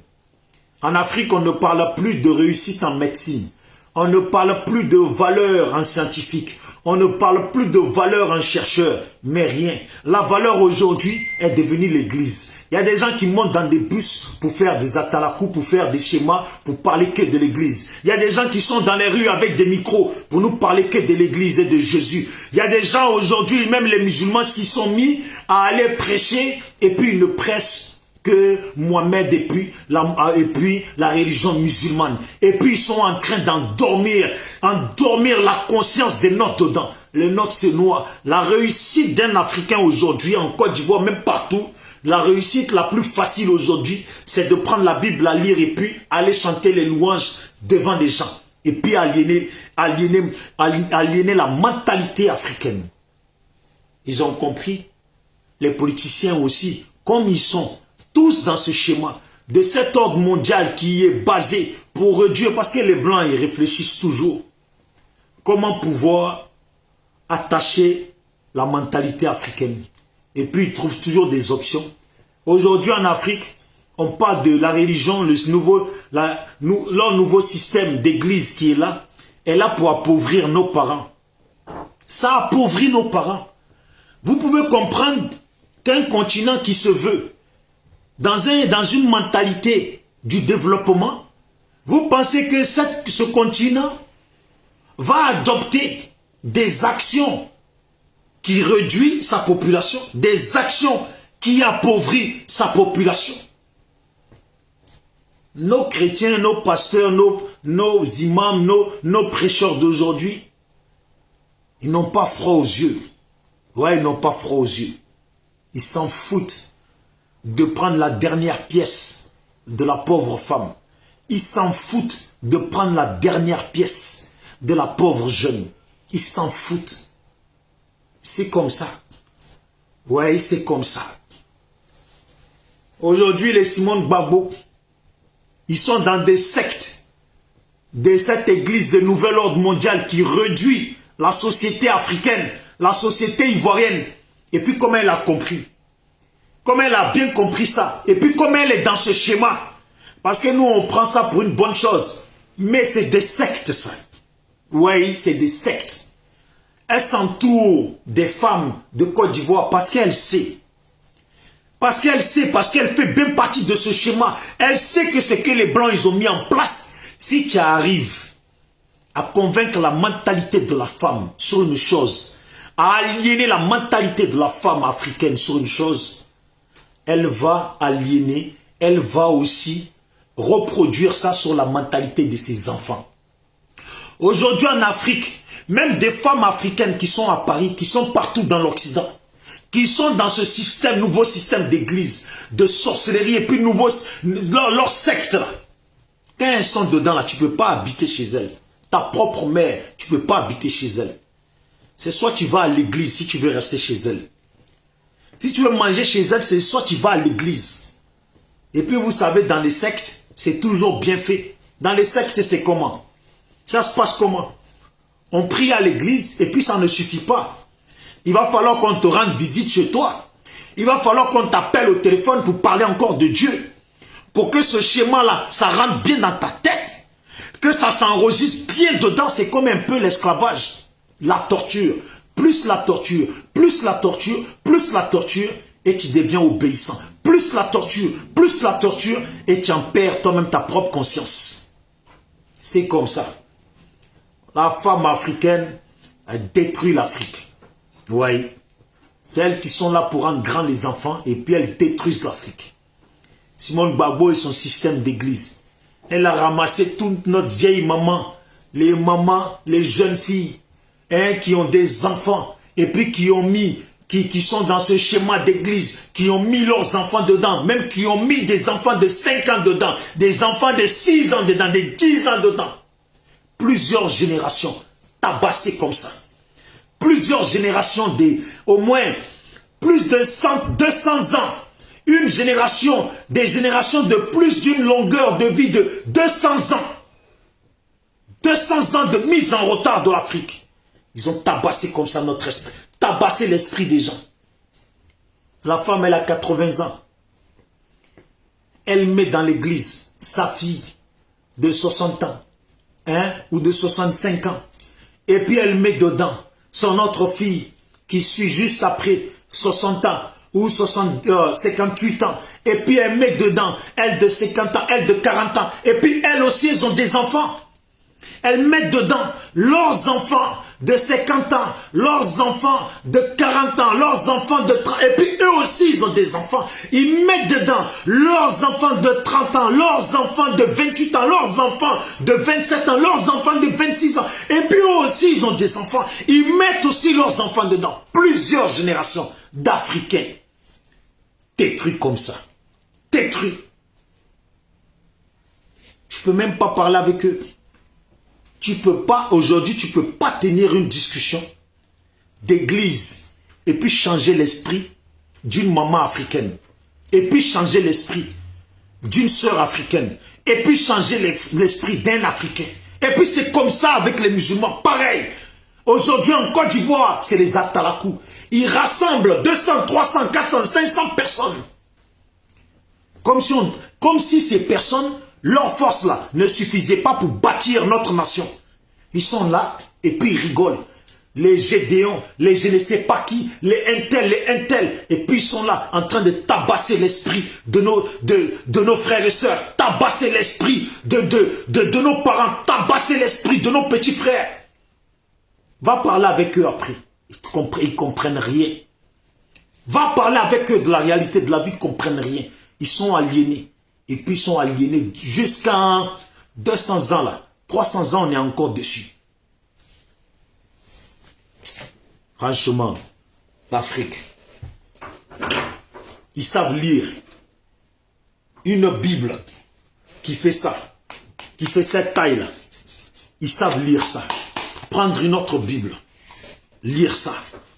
[SPEAKER 1] En Afrique, on ne parle plus de réussite en médecine, on ne parle plus de valeur en scientifique, on ne parle plus de valeur en chercheur, mais rien. La valeur aujourd'hui est devenue l'église. Il y a des gens qui montent dans des bus pour faire des atalakou, pour faire des schémas, pour parler que de l'église. Il y a des gens qui sont dans les rues avec des micros pour nous parler que de l'église et de Jésus. Il y a des gens aujourd'hui, même les musulmans, s'y sont mis à aller prêcher et puis ils ne prêchent que Mohamed et puis la religion musulmane. Et puis ils sont en train d'endormir la conscience des nôtres dedans. Les nôtres se noient. La réussite d'un Africain aujourd'hui, en Côte d'Ivoire, même partout, la réussite la plus facile aujourd'hui, c'est de prendre la Bible à lire et puis aller chanter les louanges devant des gens. Et puis aliéner la mentalité africaine. Ils ont compris. Les politiciens aussi, comme ils sont tous dans ce schéma de cet ordre mondial qui est basé pour réduire, parce que les Blancs, ils réfléchissent toujours. Comment pouvoir attacher la mentalité africaine. Et puis, ils trouvent toujours des options. Aujourd'hui, en Afrique, on parle de la religion, leur nouveau système d'église qui est là pour appauvrir nos parents. Ça appauvrit nos parents. Vous pouvez comprendre qu'un continent qui se veut dans une mentalité du développement, vous pensez que ce continent va adopter des actions qui réduisent sa population, des actions qui appauvrissent sa population. Nos chrétiens, nos pasteurs, nos imams, nos prêcheurs d'aujourd'hui, ils n'ont pas froid aux yeux. Ouais, ils n'ont pas froid aux yeux. Ils s'en foutent de prendre la dernière pièce de la pauvre femme. Ils s'en foutent de prendre la dernière pièce de la pauvre jeune. Ils s'en foutent. C'est comme ça. Ouais, c'est comme ça. Aujourd'hui, les Simone Gbagbo, ils sont dans des sectes de cette église de nouvel ordre mondial qui réduit la société africaine, la société ivoirienne. Et puis comment elle a compris? Comme elle a bien compris ça. Et puis comme elle est dans ce schéma. Parce que nous, on prend ça pour une bonne chose. Mais c'est des sectes, ça. Oui, c'est des sectes. Elle s'entoure des femmes de Côte d'Ivoire parce qu'elle sait. Parce qu'elle sait, parce qu'elle fait bien partie de ce schéma. Elle sait que ce que les Blancs ils ont mis en place. Si tu arrives à convaincre la mentalité de la femme sur une chose, à aliéner la mentalité de la femme africaine sur une chose, elle va aliéner, elle va aussi reproduire ça sur la mentalité de ses enfants. Aujourd'hui en Afrique, Même des femmes africaines qui sont à Paris, qui sont partout dans l'Occident, qui sont dans ce système, nouveau système d'église, de sorcellerie, et puis leur secte là. Quand elles sont dedans là, tu ne peux pas habiter chez elles. Ta propre mère, tu ne peux pas habiter chez elle. C'est soit tu vas à l'église si tu veux rester chez elle. Si tu veux manger chez elle, c'est soit tu vas à l'église. Et puis vous savez, dans les sectes, c'est toujours bien fait. Dans les sectes, c'est comment? Ça se passe comment? On prie à l'église et puis ça ne suffit pas. Il va falloir qu'on te rende visite chez toi. Il va falloir qu'on t'appelle au téléphone pour parler encore de Dieu. Pour que ce schéma-là, ça rentre bien dans ta tête. Que ça s'enregistre bien dedans. C'est comme un peu l'esclavage. La torture. Plus la torture. Plus la torture. Plus la torture. Et tu deviens obéissant. Plus la torture. Plus la torture. Et tu en perds toi-même ta propre conscience. C'est comme ça. La femme africaine a détruit l'Afrique. Oui. C'est elles qui sont là pour rendre grands les enfants et puis elles détruisent l'Afrique. Simone Gbagbo et son système d'église. Elle a ramassé toute notre vieille maman, les mamans, les jeunes filles, hein, qui ont des enfants et puis qui ont mis, qui sont dans ce schéma d'église, qui ont mis leurs enfants dedans, même qui ont mis des enfants de 5 ans dedans, des enfants de 6 ans dedans, de 10 ans dedans. Plusieurs générations tabassées comme ça. Plusieurs générations, au moins plus de 200 ans. Une génération, des générations de plus d'une longueur de vie de 200 ans. 200 ans de mise en retard de l'Afrique. Ils ont tabassé comme ça notre esprit. Tabassé l'esprit des gens. La femme, elle a 80 ans. Elle met dans l'église sa fille de 60 ans. Hein, ou de 65 ans. Et puis elle met dedans son autre fille qui suit juste après 60 ans ou 58 ans. Et puis elle met dedans elle de 50 ans, elle de 40 ans. Et puis elles aussi, elles ont des enfants. Elles mettent dedans leurs enfants de 50 ans, leurs enfants de 40 ans, leurs enfants de 30 ans. Et puis eux aussi, ils ont des enfants. Ils mettent dedans leurs enfants de 30 ans, leurs enfants de 28 ans, leurs enfants de 27 ans, leurs enfants de 26 ans. Et puis eux aussi, ils ont des enfants. Ils mettent aussi leurs enfants dedans. Plusieurs générations d'Africains détruits comme ça. Détruits. Je ne peux même pas parler avec eux. Tu peux pas, aujourd'hui, tu peux pas tenir une discussion d'église et puis changer l'esprit d'une maman africaine. Et puis changer l'esprit d'une sœur africaine. Et puis changer l'esprit d'un Africain. Et puis c'est comme ça avec les musulmans. Pareil. Aujourd'hui en Côte d'Ivoire, c'est les Atalakou. Ils rassemblent 200, 300, 400, 500 personnes. Comme si ces personnes, leur force là, ne suffisait pas pour bâtir notre nation. Ils sont là et puis ils rigolent. Les Gédéons, les je ne sais pas qui, les Intel. Et puis ils sont là en train de tabasser l'esprit de nos frères et sœurs. Tabasser l'esprit de nos parents. Tabasser l'esprit de nos petits frères. Va parler avec eux après. Ils comprennent rien. Va parler avec eux de la réalité de la vie, ils comprennent rien. Ils sont aliénés. Et puis ils sont aliénés jusqu'à 200 ans là. 300 ans, on est encore dessus. Franchement, l'Afrique, ils savent lire une Bible qui fait ça, qui fait cette taille-là. Ils savent lire ça. Prendre une autre Bible, lire ça.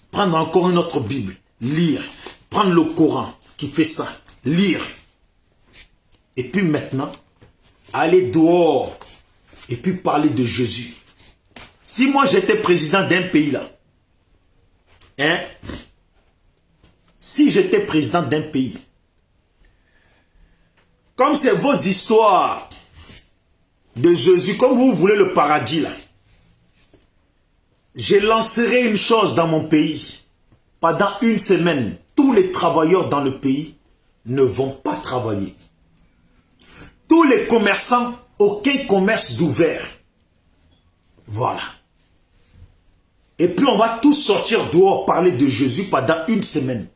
[SPEAKER 1] Prendre encore une autre Bible, lire. Prendre le Coran qui fait ça, lire. Et puis maintenant, aller dehors et puis parler de Jésus. Si moi j'étais président d'un pays là, hein, si j'étais président d'un pays, comme c'est vos histoires de Jésus, comme vous voulez le paradis là, je lancerai une chose dans mon pays. Pendant une semaine, tous les travailleurs dans le pays ne vont pas travailler. Tous les commerçants, aucun commerce d'ouvert. Voilà. Et puis on va tous sortir dehors parler de Jésus pendant une semaine.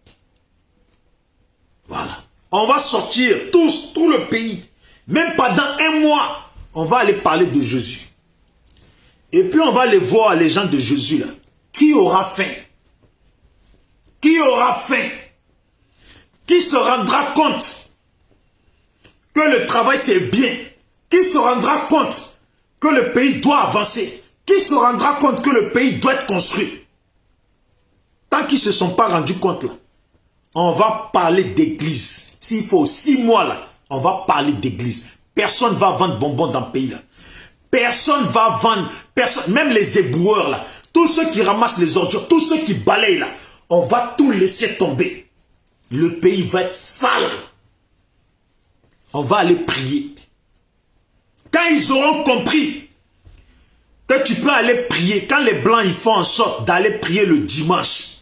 [SPEAKER 1] Voilà. On va sortir tous, tout le pays. Même pendant un mois, on va aller parler de Jésus. Et puis on va les voir, les gens de Jésus là. Qui aura faim? Qui aura faim? Qui se rendra compte que le travail c'est bien? Qui se rendra compte que le pays doit avancer? Qui se rendra compte que le pays doit être construit? Tant qu'ils ne se sont pas rendus compte là, on va parler d'église. S'il faut 6 mois là, on va parler d'église. Personne ne va vendre bonbons dans le pays là. Personne ne va vendre, personne, même les éboueurs là, tous ceux qui ramassent les ordures, tous ceux qui balayent là, on va tout laisser tomber. Le pays va être sale. On va aller prier. Quand ils auront compris que tu peux aller prier, quand les blancs ils font en sorte d'aller prier le dimanche,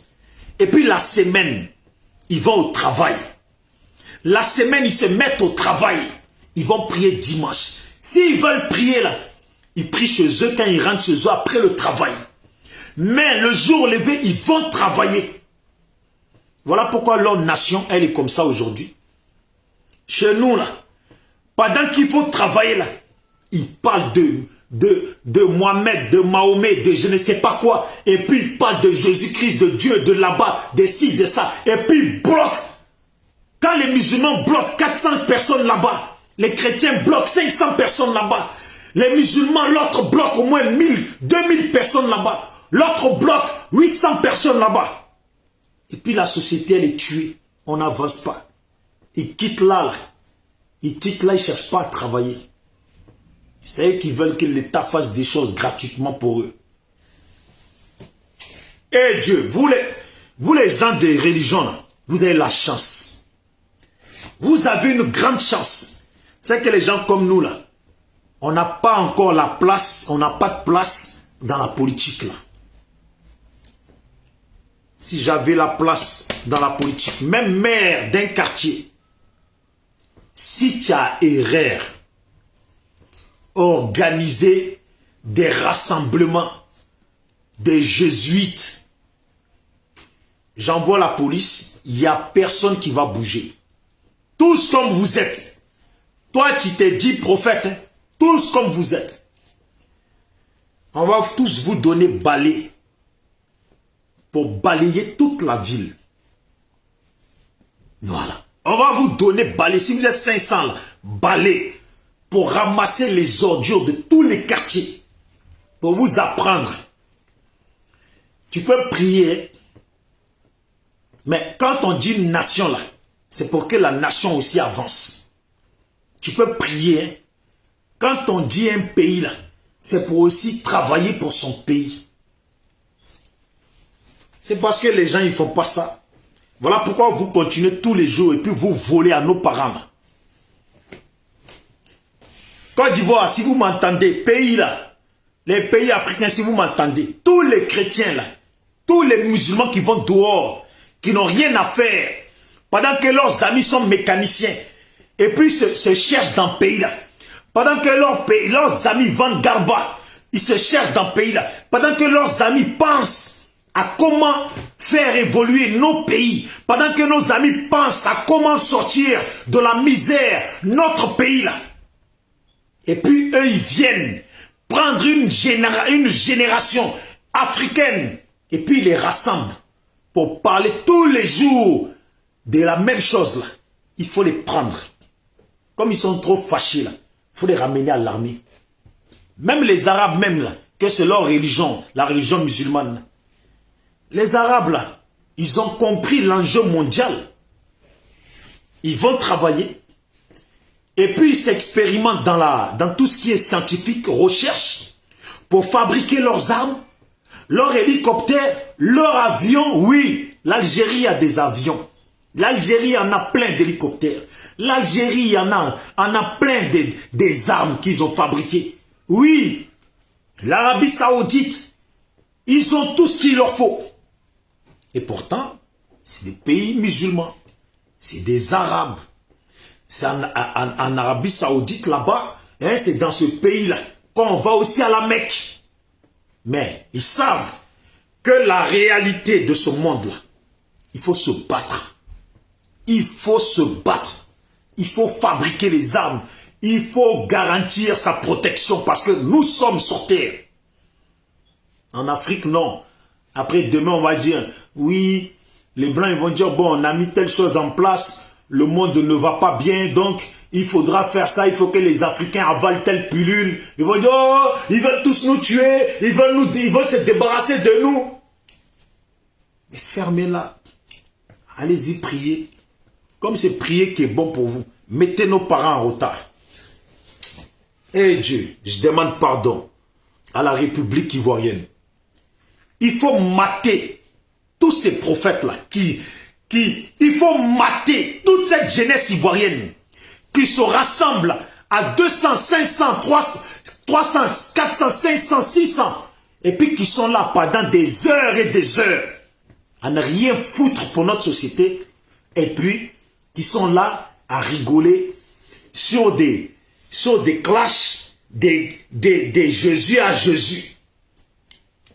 [SPEAKER 1] et puis la semaine, ils vont au travail. La semaine, ils se mettent au travail. Ils vont prier dimanche. S'ils veulent prier là, ils prient chez eux quand ils rentrent chez eux après le travail. Mais le jour levé, ils vont travailler. Voilà pourquoi leur nation, elle est comme ça aujourd'hui. Chez nous là, pendant qu'il faut travailler là, ils parlent de Mohamed, de Mahomet, de je ne sais pas quoi. Et puis ils parlent de Jésus-Christ, de Dieu, de là-bas, de ci, de ça. Et puis ils bloquent. Quand les musulmans bloquent 400 personnes là-bas, les chrétiens bloquent 500 personnes là-bas. Les musulmans, l'autre bloque au moins 1000, 2000 personnes là-bas. L'autre bloque 800 personnes là-bas. Et puis la société, elle est tuée. On n'avance pas. Ils quittent là. Ils quittent là, ils ne cherchent pas à travailler. C'est eux qui veulent que l'État fasse des choses gratuitement pour eux. Eh Dieu, vous les gens des religions, là, vous avez la chance. Vous avez une grande chance. C'est que les gens comme nous, là, on n'a pas encore la place, on n'a pas de place dans la politique, là. Si j'avais la place dans la politique, même maire d'un quartier, si tu as erreur, organiser des rassemblements des jésuites, j'envoie la police, il n'y a personne qui va bouger. Tous comme vous êtes. Toi, tu t'es dit prophète, hein? Tous comme vous êtes. On va tous vous donner balai pour balayer toute la ville. Voilà. On va vous donner balai. Si vous êtes 500, là, balai pour ramasser les ordures de tous les quartiers. Pour vous apprendre. Tu peux prier. Mais quand on dit une nation là, c'est pour que la nation aussi avance. Tu peux prier. Quand on dit un pays là, c'est pour aussi travailler pour son pays. C'est parce que les gens ils font pas ça. Voilà pourquoi vous continuez tous les jours et puis vous volez à nos parents là. Côte d'Ivoire, si vous m'entendez, pays là, les pays africains, si vous m'entendez, tous les chrétiens là, tous les musulmans qui vont dehors, qui n'ont rien à faire, pendant que leurs amis sont mécaniciens, et puis se cherchent dans le pays là, pendant que leurs amis vendent garba, ils se cherchent dans le pays là, pendant que leurs amis pensent à comment faire évoluer nos pays, pendant que nos amis pensent à comment sortir de la misère, notre pays là. Et puis eux, ils viennent prendre une génération africaine et puis ils les rassemblent pour parler tous les jours de la même chose là. Il faut les prendre. Comme ils sont trop fâchés là, il faut les ramener à l'armée. Même les Arabes même là, que c'est leur religion, la religion musulmane. Les Arabes là, ils ont compris l'enjeu mondial. Ils vont travailler. Et puis ils s'expérimentent dans tout ce qui est scientifique, recherche, pour fabriquer leurs armes, leurs hélicoptères, leurs avions. Oui, l'Algérie a des avions. L'Algérie en a plein d'hélicoptères. L'Algérie en a plein des armes qu'ils ont fabriquées. Oui, l'Arabie Saoudite, ils ont tout ce qu'il leur faut. Et pourtant, c'est des pays musulmans. C'est des Arabes. C'est en Arabie Saoudite là-bas, hein, c'est dans ce pays-là qu'on va aussi à la Mecque. Mais ils savent que la réalité de ce monde-là, il faut se battre. Il faut se battre. Il faut fabriquer les armes. Il faut garantir sa protection parce que nous sommes sur terre. En Afrique, non. Après, demain, on va dire, oui, les Blancs, ils vont dire, bon, on a mis telle chose en place, le monde ne va pas bien, donc il faudra faire ça, il faut que les Africains avalent telle pilule. Ils vont dire, oh, ils veulent tous nous tuer, ils veulent se débarrasser de nous. Mais fermez-la. Allez-y prier. Comme c'est prier qui est bon pour vous, mettez nos parents en retard. Eh Dieu, je demande pardon à la République ivoirienne. Il faut mater tous ces prophètes-là, il faut mater toute cette jeunesse ivoirienne qui se rassemble à 200, 500, 300, 400, 500, 600 et puis qui sont là pendant des heures et des heures à ne rien foutre pour notre société et puis qui sont là à rigoler sur des clashs des Jésus à Jésus.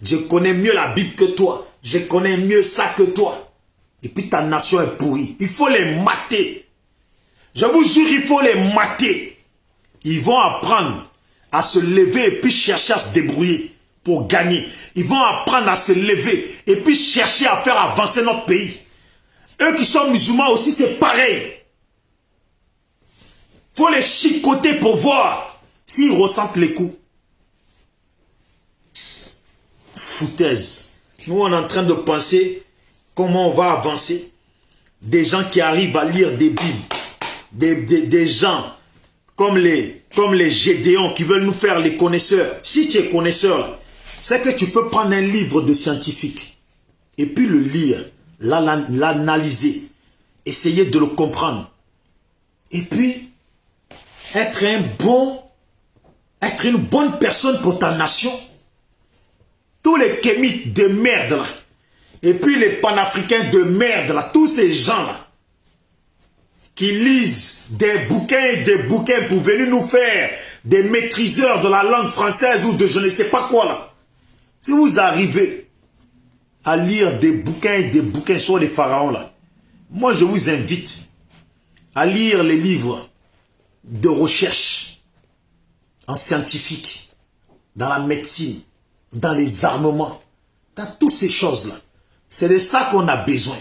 [SPEAKER 1] Je connais mieux la Bible que toi. Je connais mieux ça que toi. Et puis ta nation est pourrie. Il faut les mater. Je vous jure, il faut les mater. Ils vont apprendre à se lever et puis chercher à se débrouiller pour gagner. Ils vont apprendre à se lever et puis chercher à faire avancer notre pays. Eux qui sont musulmans aussi, c'est pareil. Il faut les chicoter pour voir s'ils ressentent les coups. Foutaise. Nous, on est en train de penser comment on va avancer. Des gens qui arrivent à lire des Bibles. Des gens comme les Gédéons qui veulent nous faire les connaisseurs. Si tu es connaisseur, c'est que tu peux prendre un livre de scientifique et puis le lire, l'analyser, essayer de le comprendre. Et puis, être une bonne personne pour ta nation. Tous les kémites de merde là, et puis les panafricains de merde là, tous ces gens là, qui lisent des bouquins pour venir nous faire des maîtriseurs de la langue française ou de je ne sais pas quoi là. Si vous arrivez à lire des bouquins sur les pharaons là, moi je vous invite à lire les livres de recherche en scientifique, dans la médecine, dans les armements, dans toutes ces choses-là. C'est de ça qu'on a besoin.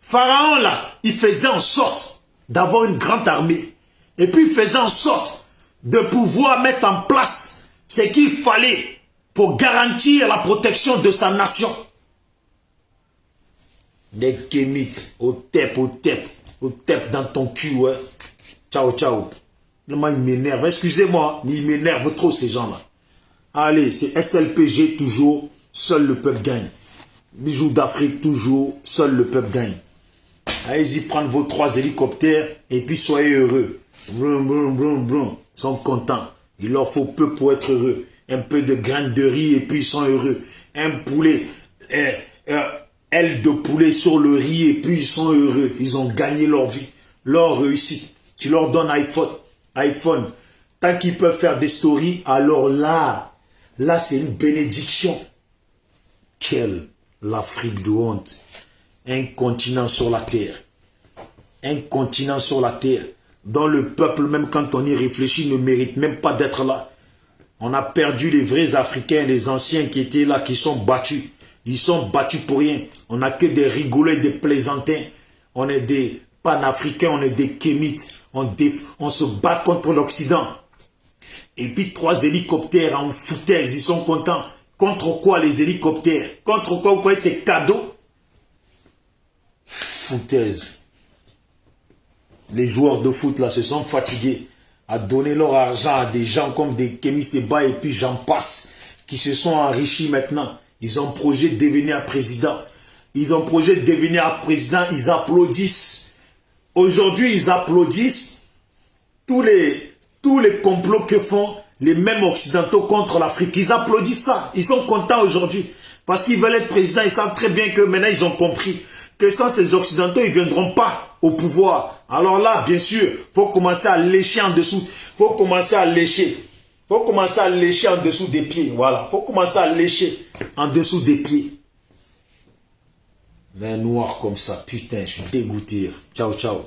[SPEAKER 1] Pharaon, là, il faisait en sorte d'avoir une grande armée. Et puis, il faisait en sorte de pouvoir mettre en place ce qu'il fallait pour garantir la protection de sa nation. Des kémites, au tep dans ton cul, ouais. Ciao, ciao. Il m'énerve. Excusez-moi, mais il m'énerve trop, ces gens-là. Allez, c'est SLPG toujours, seul le peuple gagne. Bijoux d'Afrique toujours, seul le peuple gagne. Allez-y prendre vos 3 hélicoptères et puis soyez heureux. Brum, brum, brum, brum. Ils sont contents. Il leur faut peu pour être heureux. Un peu de graines de riz et puis ils sont heureux. Un poulet, aile de poulet sur le riz et puis ils sont heureux. Ils ont gagné leur vie, leur réussite. Tu leur donnes iPhone. Tant qu'ils peuvent faire des stories, alors là c'est une bénédiction. Quelle l'Afrique de honte. Un continent sur la terre. Un continent sur la terre. Dont le peuple, même quand on y réfléchit, ne mérite même pas d'être là. On a perdu les vrais Africains, les anciens qui étaient là, qui sont battus. Ils sont battus pour rien. On n'a que des rigolets, des plaisantins. On est des panafricains, on est des kémites. On se bat contre l'Occident. Et puis 3 hélicoptères en foutaise, ils sont contents. Contre quoi les hélicoptères? Contre quoi c'est cadeau? Foutaise. Les joueurs de foot là se sont fatigués à donner leur argent à des gens comme des Kémy Séba et puis j'en passe, qui se sont enrichis maintenant. Ils ont projet de devenir président. Ils applaudissent. Aujourd'hui, ils applaudissent tous les complots que font les mêmes occidentaux contre l'Afrique. Ils applaudissent ça. Ils sont contents aujourd'hui. Parce qu'ils veulent être présidents. Ils savent très bien que maintenant, ils ont compris que sans ces occidentaux, ils ne viendront pas au pouvoir. Alors là, bien sûr, il faut commencer à lécher en dessous. Il faut commencer à lécher. Il faut commencer à lécher en dessous des pieds. Voilà. Il faut commencer à lécher en dessous des pieds. Mais noir comme ça. Putain, je suis dégoûté. Ciao, ciao.